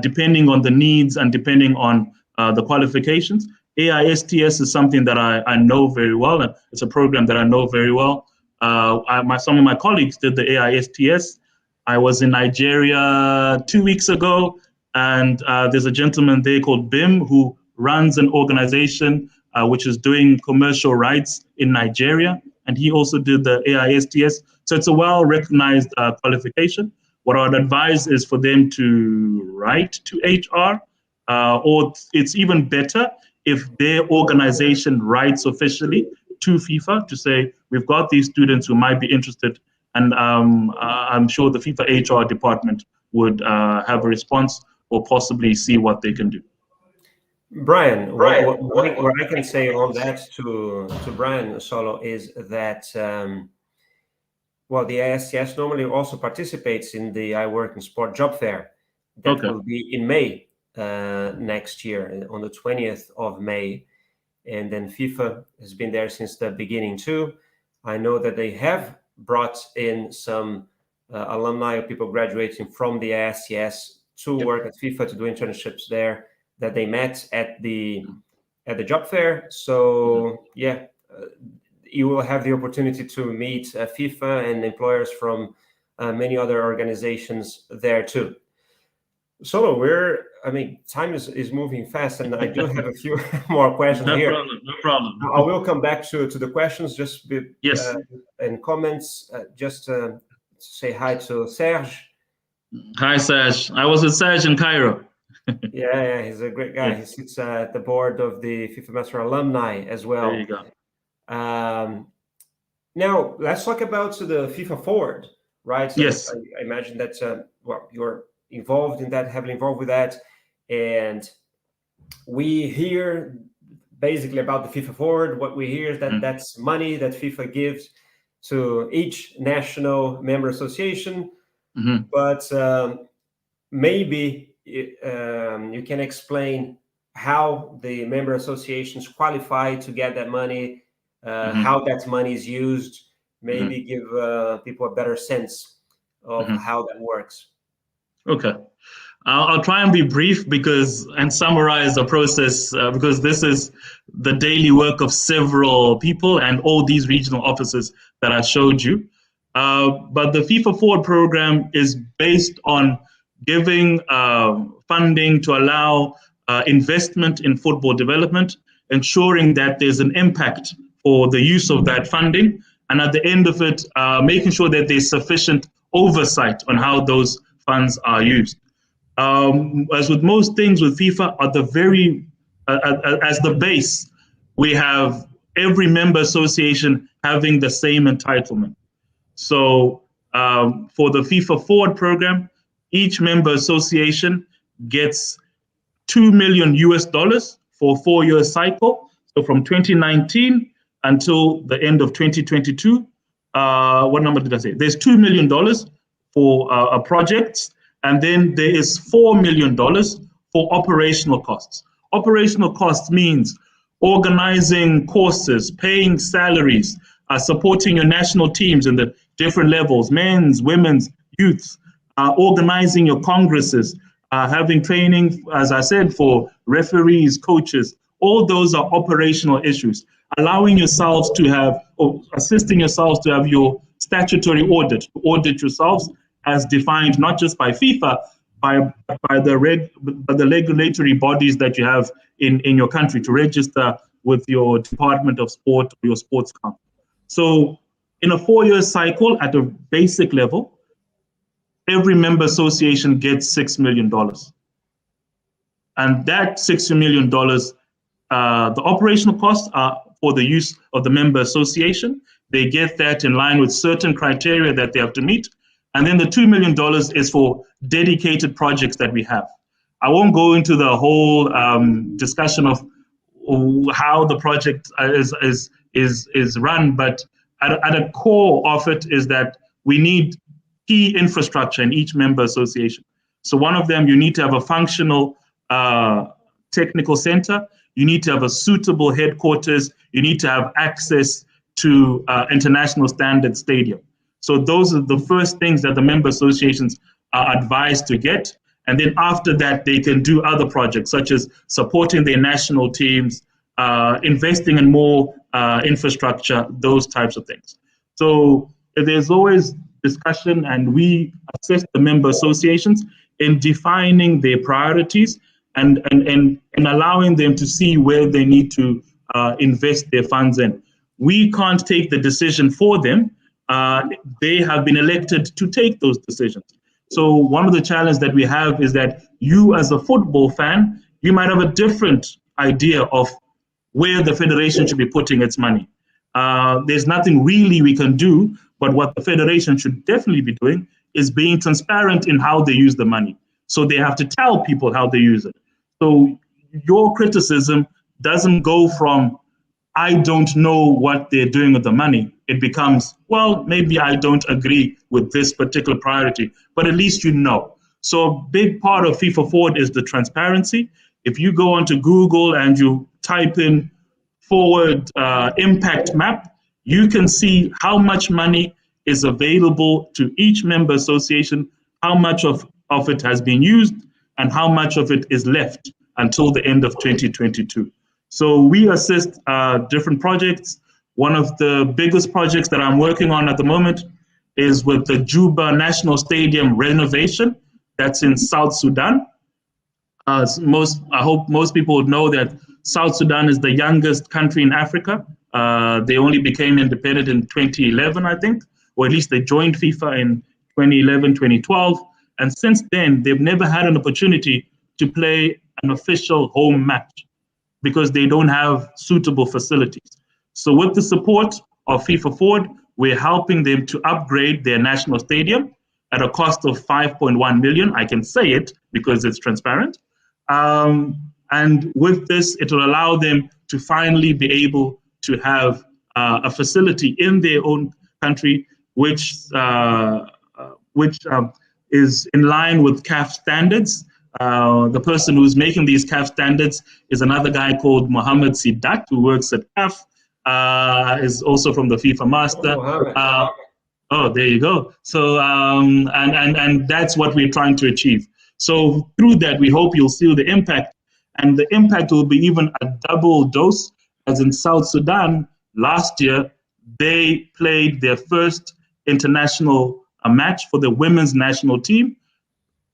depending on the needs and depending on the qualifications. AISTS is something that I know very well, and it's a program that I know very well. Some of my colleagues did the AISTS. I was in Nigeria 2 weeks ago, and there's a gentleman there called Bim who runs an organization which is doing commercial rights in Nigeria, and he also did the AISTS. So it's a well-recognized qualification. What I would advise is for them to write to HR, or it's even better if their organization writes officially to FIFA to say, we've got these students who might be interested, and I'm sure the FIFA HR department would have a response or possibly see what they can do. Brian, what I can say on that to Brian Solo is that, well, the ASTS normally also participates in the I Work in Sport job fair that will be in May next year, on the 20th of May. And then FIFA has been there since the beginning too. I know that they have brought in some alumni or people graduating from the ASTS to work at FIFA to do internships there, that they met at the job fair. So yeah, you will have the opportunity to meet FIFA and employers from many other organizations there too. So time is moving fast, and I do have a few more questions here. No problem. I will come back to the questions just and comments. Just say hi to Serge. Hi, Serge. I was with Serge in Cairo. Yeah, he's a great guy. He sits at the board of the FIFA Master alumni as well. There you go. Now, let's talk about the FIFA Forward, right? So yes. I imagine that, you're involved in that, heavily involved with that. And we hear basically about the FIFA Forward. What we hear is that that's money that FIFA gives to each national member association. But maybe you can explain how the member associations qualify to get that money, how that money is used, maybe give people a better sense of how that works. Okay. I'll try and be brief and summarize the process because this is the daily work of several people and all these regional offices that I showed you. But the FIFA Forward program is based on giving funding to allow investment in football development, ensuring that there's an impact for the use of that funding, and at the end of it, making sure that there's sufficient oversight on how those funds are used. As with most things with FIFA, at the as the base, we have every member association having the same entitlement. So for the FIFA Forward program, each member association gets $2 million for a 4-year cycle. So from 2019 until the end of 2022, what number did I say? There's $2 million for projects, and then there is $4 million for operational costs. Operational costs means organizing courses, paying salaries, supporting your national teams in the different levels, men's, women's, youths, organizing your congresses, having training, as I said, for referees, coaches. All those are operational issues. Allowing yourselves to have, or assisting yourselves to have your statutory audit yourselves as defined not just by FIFA, by the regulatory bodies that you have in your country to register with your Department of Sport or your sports council. So in a 4-year cycle at a basic level, every member association gets $6 million. And that $6 million, the operational costs are for the use of the member association. They get that in line with certain criteria that they have to meet. And then the $2 million is for dedicated projects that we have. I won't go into the whole discussion of how the project is run, but at a core of it is that we need key infrastructure in each member association. So one of them, you need to have a functional technical center. You need to have a suitable headquarters. You need to have access to international standard stadium. So those are the first things that the member associations are advised to get. And then after that, they can do other projects, such as supporting their national teams, investing in more infrastructure, those types of things. So there's always discussion, and we assist the member associations in defining their priorities and allowing them to see where they need to invest their funds in. We can't take the decision for them. They have been elected to take those decisions. So one of the challenges that we have is that you, as a football fan, you might have a different idea of where the federation should be putting its money. There's nothing really we can do, but what the federation should definitely be doing is being transparent in how they use the money. So they have to tell people how they use it. So your criticism doesn't go from, I don't know what they're doing with the money. It becomes, well, maybe I don't agree with this particular priority, but at least you know. So a big part of FIFA Forward is the transparency. If you go onto Google and you type in forward impact map, you can see how much money is available to each member association, how much of it has been used, and how much of it is left until the end of 2022. So we assist different projects. One of the biggest projects that I'm working on at the moment is with the Juba National Stadium renovation. That's in South Sudan. I hope most people would know that South Sudan is the youngest country in Africa. They only became independent in 2011, I think, or at least they joined FIFA in 2011, 2012. And since then, they've never had an opportunity to play an official home match because they don't have suitable facilities. So with the support of FIFA Forward, we're helping them to upgrade their national stadium at a cost of 5.1 million. I can say it because it's transparent. And with this, it will allow them to finally be able to have a facility in their own country, which is in line with CAF standards. The person who's making these CAF standards is another guy called Mohammed Sidat, who works at CAF, is also from the FIFA Master. Oh, there you go. So, and that's what we're trying to achieve. So through that, we hope you'll see the impact, and the impact will be even a double dose, as in South Sudan last year, they played their first international match for the women's national team.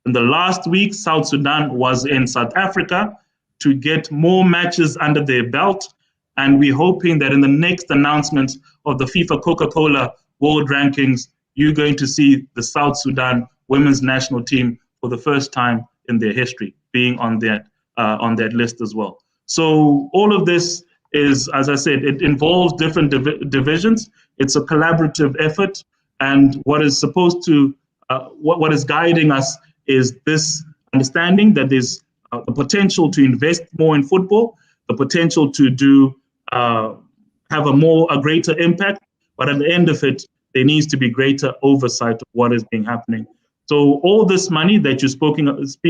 In the last week, South Sudan was in South Africa to get more matches under their belt. And we're hoping that in the next announcement of the FIFA Coca-Cola World Rankings, you're going to see the South Sudan women's national team for the first time in their history being on that list as well. So all of this is, as I said, it involves different divisions. It's a collaborative effort. And what is supposed to, what is guiding us is this understanding that there's the potential to invest more in football, the potential to do have a greater impact, but at the end of it, there needs to be greater oversight of what is being happening. So all this money that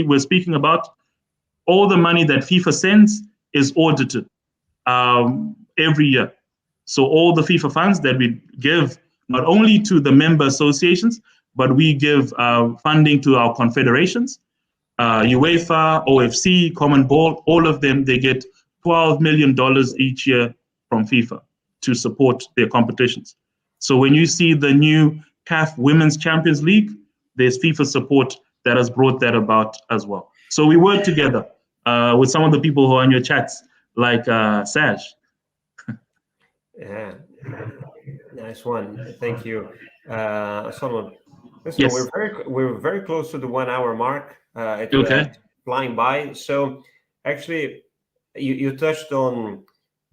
we're speaking about, all the money that FIFA sends is audited every year. So all the FIFA funds that we give, not only to the member associations, but we give funding to our confederations, UEFA, OFC, Common Ball, all of them, they get $12 million each year from FIFA to support their competitions. So when you see the new CAF Women's Champions League, there's FIFA support that has brought that about as well. So we work together with some of the people who are in your chats, like Saj. Yeah, nice one. Thank you, Solomon. Listen, Yes. we're very close to the 1 hour mark. It's Okay. flying by. So actually, you touched on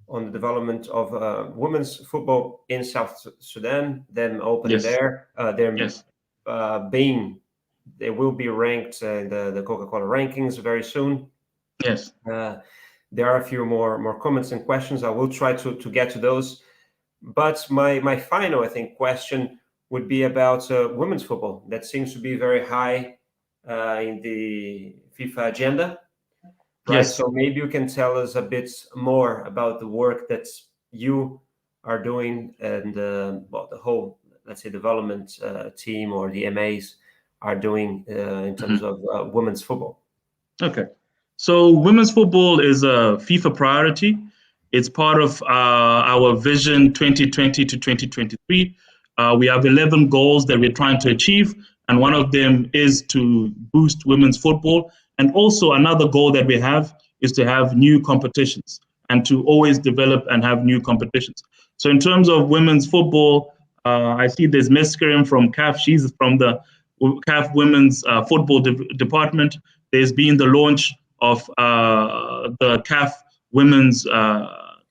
the development of women's football in South Sudan, them opening Yes. there, them Yes. they will be ranked in the Coca-Cola rankings very soon. Yes. There are a few more comments and questions. I will try to get to those. But my final, I think, question would be about women's football. That seems to be very high in the FIFA agenda, right? Yes. So maybe you can tell us a bit more about the work that you are doing and the whole, let's say, development team or the MAs are doing in terms of women's football. Okay. So women's football is a FIFA priority. It's part of our vision 2020 to 2023. We have 11 goals that we're trying to achieve, and one of them is to boost women's football. And also another goal that we have is to have new competitions and to always develop and have new competitions. So in terms of women's football, I see there's Meskarim from CAF. She's from the CAF Women's Football Department. There's been the launch of the CAF Women's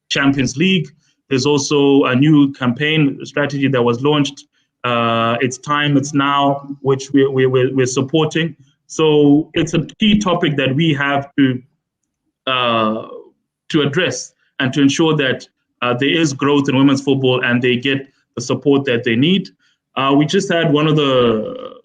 Champions League. There's also a new campaign strategy that was launched. It's time, it's now, which we're supporting. So it's a key topic that we have to address and to ensure that there is growth in women's football and they get the support that they need. We just had one of the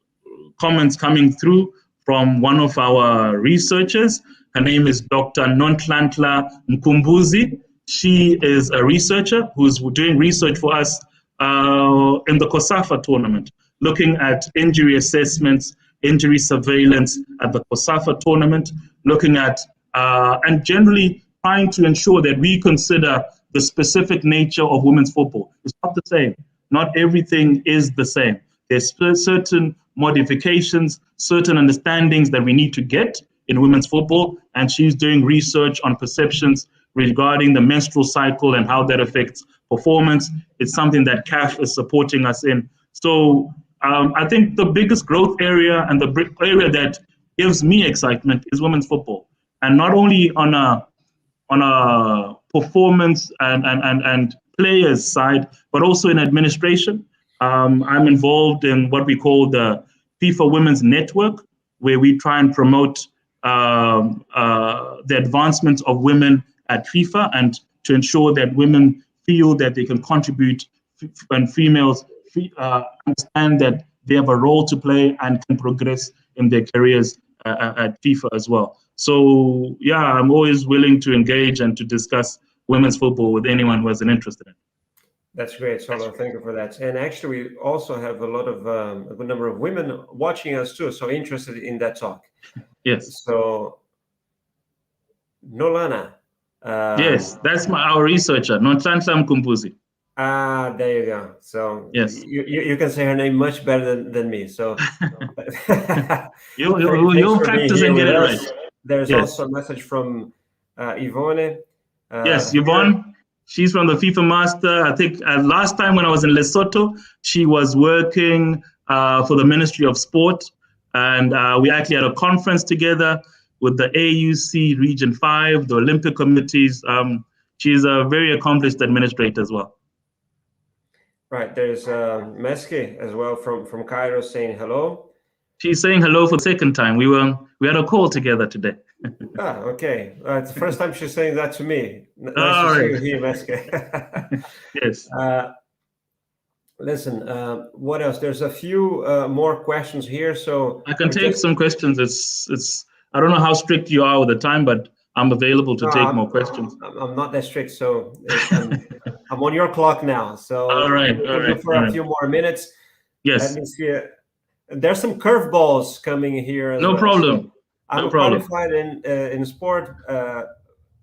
comments coming through from one of our researchers. Her name is Dr. Nontlantla Mkumbuzi. She is a researcher who's doing research for us in the COSAFA tournament, looking at injury assessments, injury surveillance at the COSAFA tournament, looking at and generally trying to ensure that we consider the specific nature of women's football. It's not the same. Not everything is the same. There's certain modifications, certain understandings that we need to get in women's football, and she's doing research on perceptions regarding the menstrual cycle and how that affects performance. It's something that CAF is supporting us in. So I think the biggest growth area and the area that gives me excitement is women's football, and not only on a performance and players side, but also in administration. I'm involved in what we call the FIFA Women's Network, where we try and promote the advancement of women at FIFA and to ensure that women feel that they can contribute and females understand that they have a role to play and can progress in their careers at FIFA as well. So yeah, I'm always willing to engage and to discuss women's football with anyone who has an interest in it. That's great, Solo. Thank you for that. And actually, we also have a lot of a good number of women watching us too, so interested in that talk. Yes. So, Nolana. Yes, that's our researcher, Nontlantla Mkumbuzi. There you go. So yes, you can say her name much better than me. So you'll practice and get it right. There's also a message from Yvonne. Yes, Yvonne. She's from the FIFA Master. I think last time when I was in Lesotho, she was working for the Ministry of Sport. And we actually had a conference together with the AUC Region 5, the Olympic committees. She's a very accomplished administrator as well. Right. There's Meske as well from Cairo saying hello. She's saying hello for the second time. We had a call together today. Okay. It's the first time she's saying that to me. Nice All to see right. you here, Meska. Yes. Listen, what else? There's a few more questions here. So I can take some questions. It's. I don't know how strict you are with the time, but I'm available to take more questions. I'm not that strict, so I'm on your clock now. So All right. All we'll go right. for All a right. few more minutes. Let Yes. me see. There's some curveballs coming here as No well. problem. So I'm No problem. qualified in sport,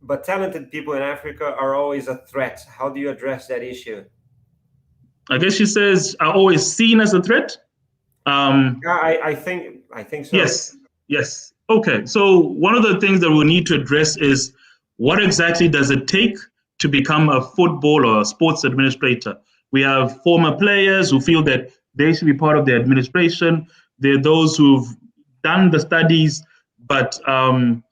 but talented people in Africa are always a threat. How do you address that issue? I guess she says are always seen as a threat. Yeah, I think so. Yes. Yes. Okay. So one of the things that we need to address is what exactly does it take to become a football or a sports administrator? We have former players who feel that they should be part of the administration. There are those who've done the studies but are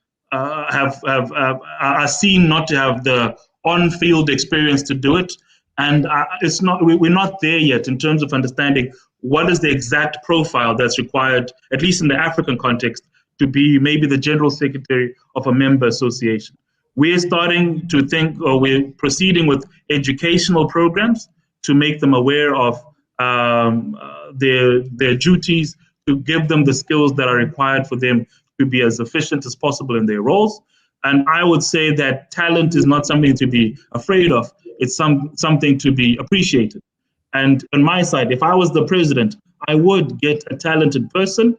seen not to have the on-field experience to do it. And it's not we're not there yet in terms of understanding what is the exact profile that's required, at least in the African context, to be maybe the general secretary of a member association. We're starting to think, or we're proceeding with educational programs to make them aware of their duties, to give them the skills that are required for them to be as efficient as possible in their roles. And I would say that talent is not something to be afraid of. It's something to be appreciated. And on my side, if I was the president, I would get a talented person,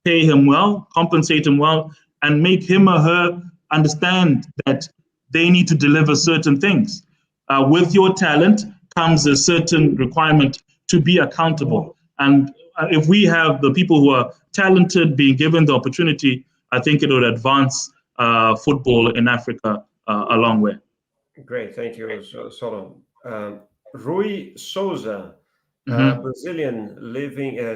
pay him well, compensate him well, and make him or her understand that they need to deliver certain things. With your talent comes a certain requirement to be accountable. And if we have the people who are talented being given the opportunity, I think it would advance football in Africa a long way. Great, thank you, Solon. Rui Souza, Brazilian,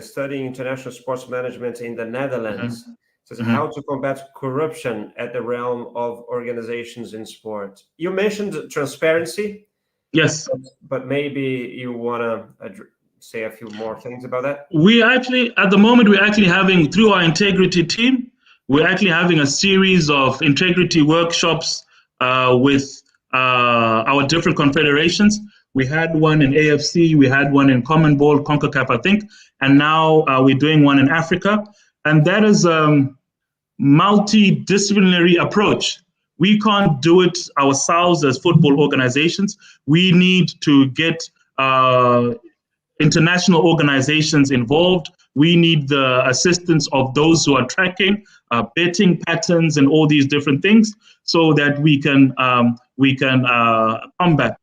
studying international sports management in the Netherlands, says how to combat corruption at the realm of organizations in sport. You mentioned transparency. Yes. But maybe you want to say a few more things about that? We actually, at the moment, we're actually having, through our integrity team, we're actually having a series of integrity workshops with our different confederations. We had one in AFC, we had one in Common Ball, CONCACAF, I think, and now we're doing one in Africa. And that is a multidisciplinary approach. We can't do it ourselves as football organizations. We need to get international organizations involved. We need the assistance of those who are tracking betting patterns and all these different things, so that we can combat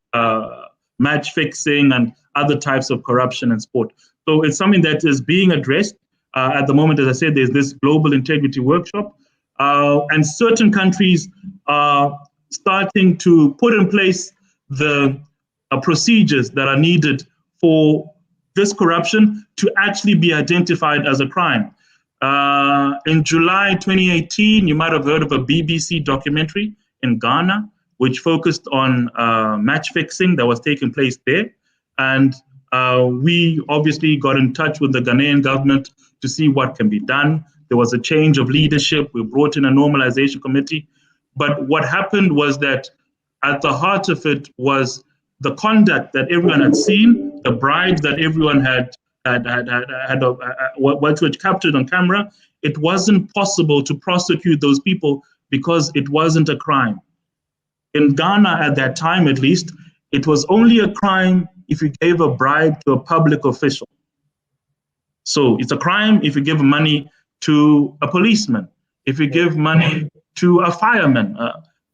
match fixing and other types of corruption in sport. So it's something that is being addressed at the moment. As I said, there's this global integrity workshop, and certain countries are starting to put in place the procedures that are needed for this corruption to actually be identified as a crime. In July 2018, you might have heard of a BBC documentary in Ghana, which focused on match fixing that was taking place there. And we obviously got in touch with the Ghanaian government to see what can be done. There was a change of leadership. We brought in a normalization committee. But what happened was that at the heart of it was the conduct that everyone had seen, the bribes that everyone had what was captured on camera. It wasn't possible to prosecute those people because it wasn't a crime. In Ghana at that time, at least, it was only a crime if you gave a bribe to a public official. So it's a crime if you give money to a policeman, if you give money to a fireman.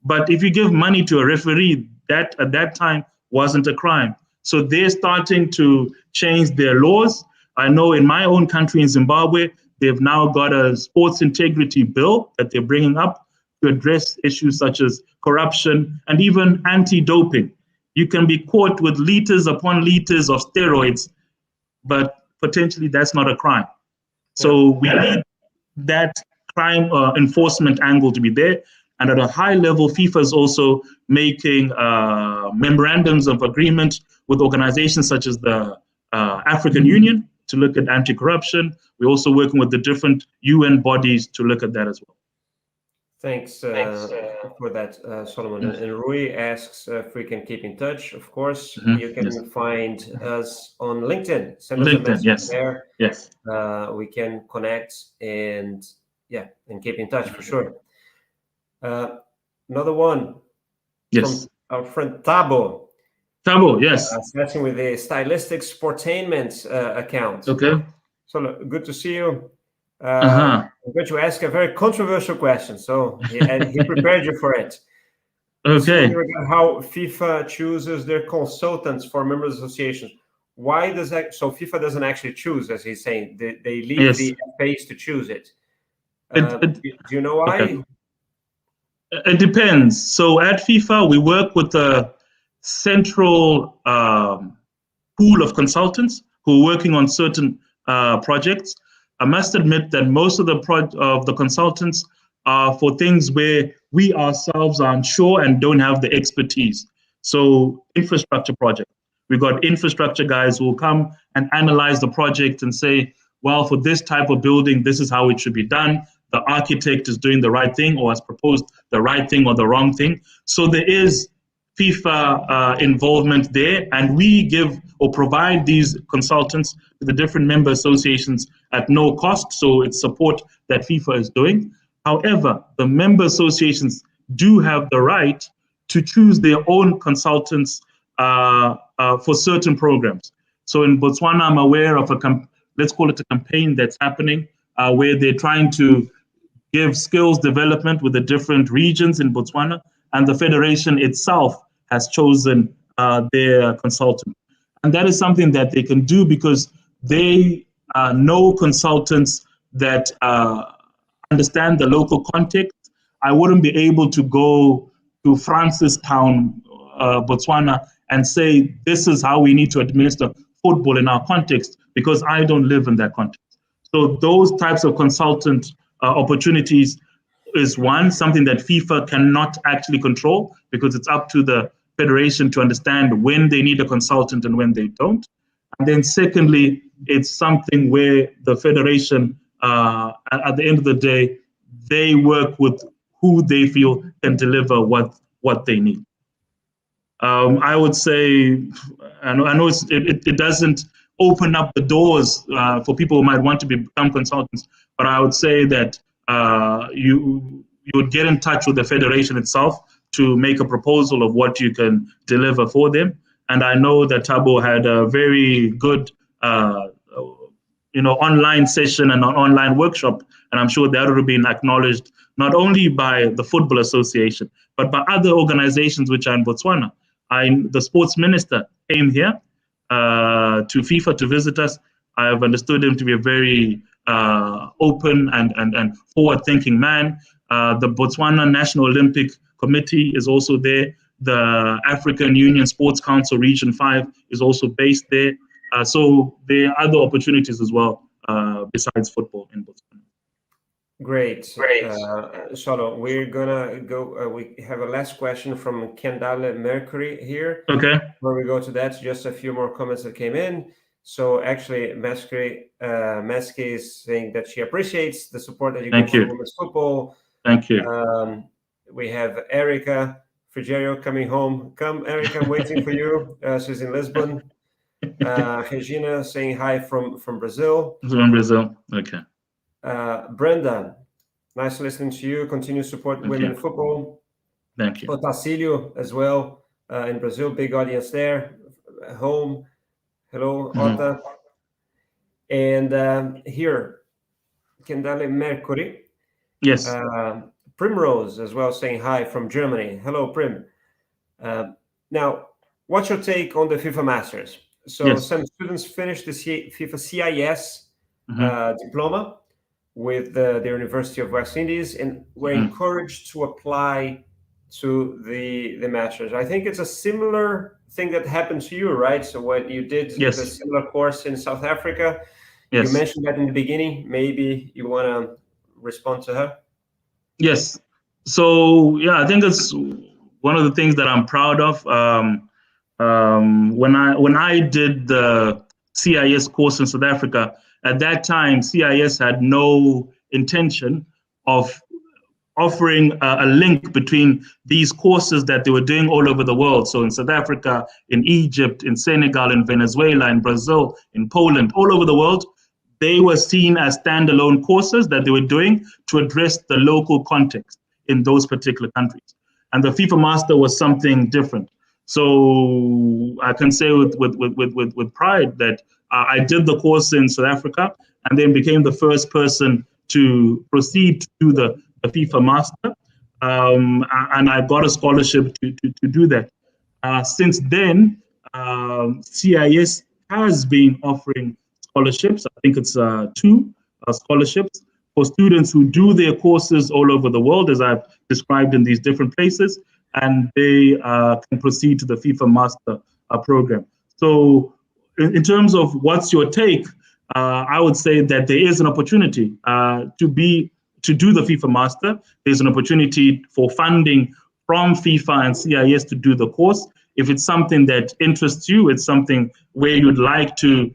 But if you give money to a referee, that at that time wasn't a crime. So they're starting to change their laws. I know in my own country, in Zimbabwe, they've now got a sports integrity bill that they're bringing up to address issues such as corruption and even anti-doping. You can be caught with liters upon liters of steroids, but potentially that's not a crime. So we need that crime enforcement angle to be there. And at a high level, FIFA is also making memorandums of agreement with organizations such as the African Union to look at anti-corruption. We're also working with the different UN bodies to look at that as well. Thanks for that, Solomon. And Rui asks if we can keep in touch. Of course, you can find us on LinkedIn. Send us a message there. Yes. We can connect and keep in touch for sure. Another one from our friend Tabo. Tabo, yes. Starting with the Stylistic Sportainment account. Okay. So good to see you. I'm going to ask a very controversial question. So he prepared you for it. Okay. How FIFA chooses their consultants for members associations. Why does that? So FIFA doesn't actually choose, as he's saying. They leave the FAs to choose it. Do you know why? Okay. It depends. So at FIFA, we work with a central pool of consultants who are working on certain projects. I must admit that most of the consultants are for things where we ourselves are unsure and don't have the expertise. So infrastructure project. We've got infrastructure guys who will come and analyze the project and say, well, for this type of building, this is how it should be done. The architect is doing the right thing or has proposed the right thing or the wrong thing. So there is FIFA involvement there, and we give or provide these consultants to the different member associations at no cost. So it's support that FIFA is doing. However, the member associations do have the right to choose their own consultants for certain programs. So in Botswana, I'm aware of let's call it a campaign that's happening where they're trying to give skills development with the different regions in Botswana, and the federation itself has chosen their consultant. And that is something that they can do because they know consultants that understand the local context. I wouldn't be able to go to Francistown, Botswana, and say, this is how we need to administer football in our context, because I don't live in that context. So those types of consultant opportunities is something that FIFA cannot actually control, because it's up to the federation to understand when they need a consultant and when they don't. And then secondly, it's something where the federation, at the end of the day, they work with who they feel can deliver what they need. I would say, I know it doesn't open up the doors for people who might want to become consultants, but I would say that you would get in touch with the federation itself to make a proposal of what you can deliver for them. And I know that Tabo had a very good online session and an online workshop, and I'm sure that would have been acknowledged not only by the Football Association, but by other organizations which are in Botswana. The sports minister came here to FIFA to visit us. I have understood him to be a very open and forward-thinking man. The Botswana National Olympic Committee is also there. The African Union Sports Council Region 5 is also based there. So there are other opportunities as well besides football in Botswana. Great. Solo, we're gonna go. We have a last question from Kendale Mercury here. Okay. Before we go to that, just a few more comments that came in. So actually, Meske is saying that she appreciates the support that you give for women's football. Thank you. We have Erica Frigerio coming home. Come, Erica, I'm waiting for you. She's in Lisbon. Regina saying hi from Brazil. From Brazil, okay. Brenda, nice listening to you. Continue to support women in football. Thank you. Otacílio as well in Brazil, big audience there. Home. Hello, Ota. And here, Kendale Mercury. Yes. Primrose as well saying hi from Germany. Hello, Prim. Now, what's your take on the FIFA Masters? So some students finished the FIFA CIS diploma with the University of West Indies and were encouraged to apply to the Masters. I think it's a similar thing that happened to you, right? So when you did the similar course in South Africa, you mentioned that in the beginning. Maybe you want to respond to her? Yes. So, I think it's one of the things that I'm proud of. When I did the CIS course in South Africa, at that time, CIS had no intention of offering a link between these courses that they were doing all over the world. So in South Africa, in Egypt, in Senegal, in Venezuela, in Brazil, in Poland, all over the world, they were seen as standalone courses that they were doing to address the local context in those particular countries. And the FIFA Master was something different. So I can say with pride that I did the course in South Africa and then became the first person to proceed to do the FIFA Master. And I got a scholarship to do that. Since then, CIS has been offering scholarships. I think it's 2 scholarships for students who do their courses all over the world, as I've described in these different places, and they can proceed to the FIFA Master program. So in terms of what's your take, I would say that there is an opportunity to do the FIFA Master. There's an opportunity for funding from FIFA and CIS to do the course. If it's something that interests you, it's something where you'd like to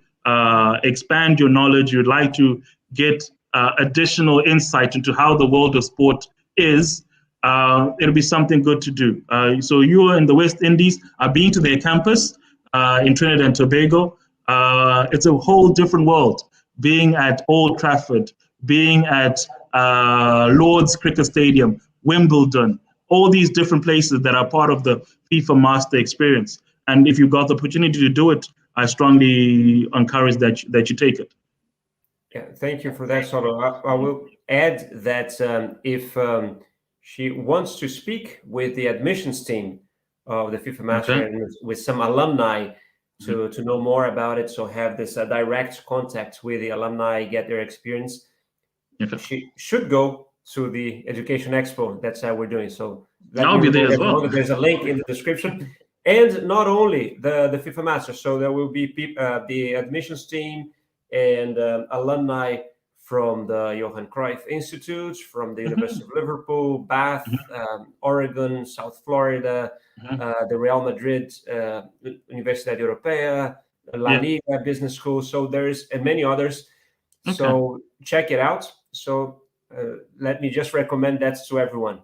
expand your knowledge, you'd like to get additional insight into how the world of sport is, it'll be something good to do. So you are in the West Indies, I've been to their campus in Trinidad and Tobago. It's a whole different world. Being at Old Trafford, being at Lord's Cricket Stadium, Wimbledon, all these different places that are part of the FIFA Master experience. And if you've got the opportunity to do it, I strongly encourage that you take it. Yeah, thank you for that, Solo. I will add that if she wants to speak with the admissions team of the FIFA Master and with some alumni to know more about it, so have this direct contact with the alumni, get their experience, she should go to the Education Expo. That's how we're doing. So I'll be there as well. There's a link in the description. And not only the FIFA Master, so there will be the admissions team and alumni from the Johan Cruyff Institute, from the University of Liverpool, Bath, Oregon, South Florida, the Real Madrid Universidad Europea, La Liga Business School. So there's and many others. So check it out. So let me just recommend that to everyone.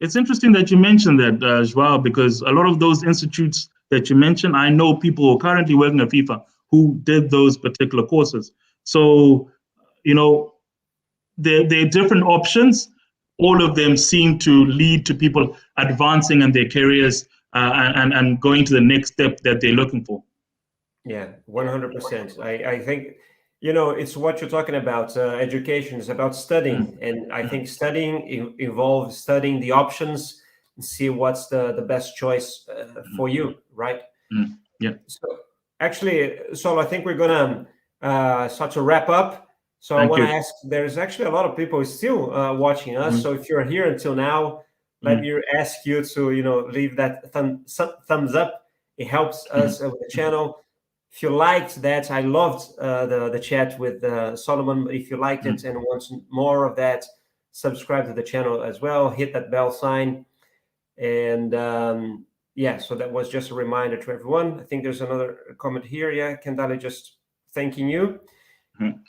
It's interesting that you mentioned that, Joao, because a lot of those institutes that you mentioned, I know people who are currently working at FIFA who did those particular courses. So, there are different options. All of them seem to lead to people advancing in their careers and going to the next step that they're looking for. Yeah, 100%. I think, it's what you're talking about. Education is about studying. And I think studying involves studying the options and see what's the best choice for you, right? Yeah. So actually, so I think we're going to start to wrap up. So I want to ask, there's actually a lot of people still watching us. So if you're here until now, let me ask you to, leave that thumbs up. It helps us with the channel. If you liked that, I loved the chat with Solomon. If you liked it and want more of that, subscribe to the channel as well. Hit that bell sign. And so that was just a reminder to everyone. I think there's another comment here. Yeah, Kendali just thanking you.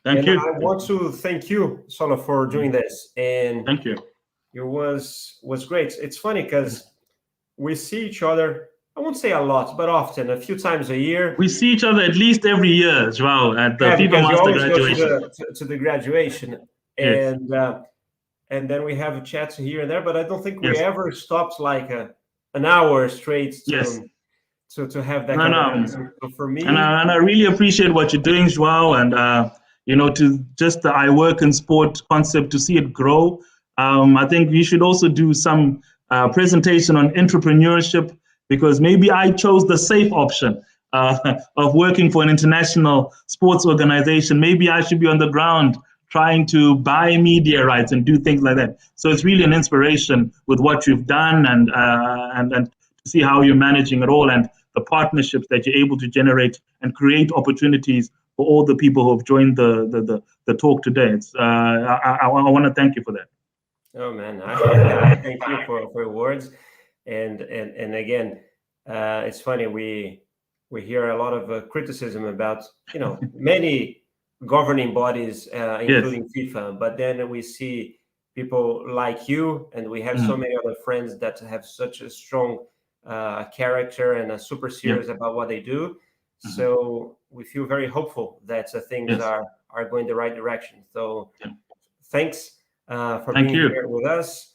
Thank you. I want to thank you, Solo, for doing this. And thank you. It was great. It's funny because we see each other, I won't say a lot, but often, a few times a year. We see each other at least every year as well at the FIFA Master graduation. Go to the graduation. And and then we have chats here and there, but I don't think we ever stopped like an hour straight to have that kind of so for me. And I really appreciate what you're doing, Joao, and to just the I work in sport concept, to see it grow. I think we should also do some presentation on entrepreneurship, because maybe I chose the safe option of working for an international sports organization. Maybe I should be on the ground trying to buy media rights and do things like that. So it's really an inspiration with what you've done and to see how you're managing it all and the partnerships that you're able to generate and create opportunities for all the people who have joined the talk today. It's I want to thank you for that. Oh man, I thank you for your words. And again, it's funny, we hear a lot of criticism about many governing bodies, including FIFA, but then we see people like you, and we have so many other friends that have such a strong character and are super serious about what they do. So we feel very hopeful that things are going the right direction. So thanks for being here with us.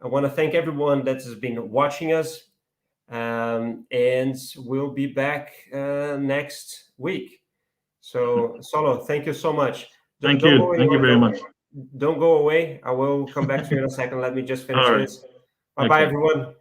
I want to thank everyone that has been watching us, and we'll be back next week. So Solo, thank you so much. Thank you very much. Don't go away. I will come back to you in a second. Let me just finish this. Bye-bye, everyone.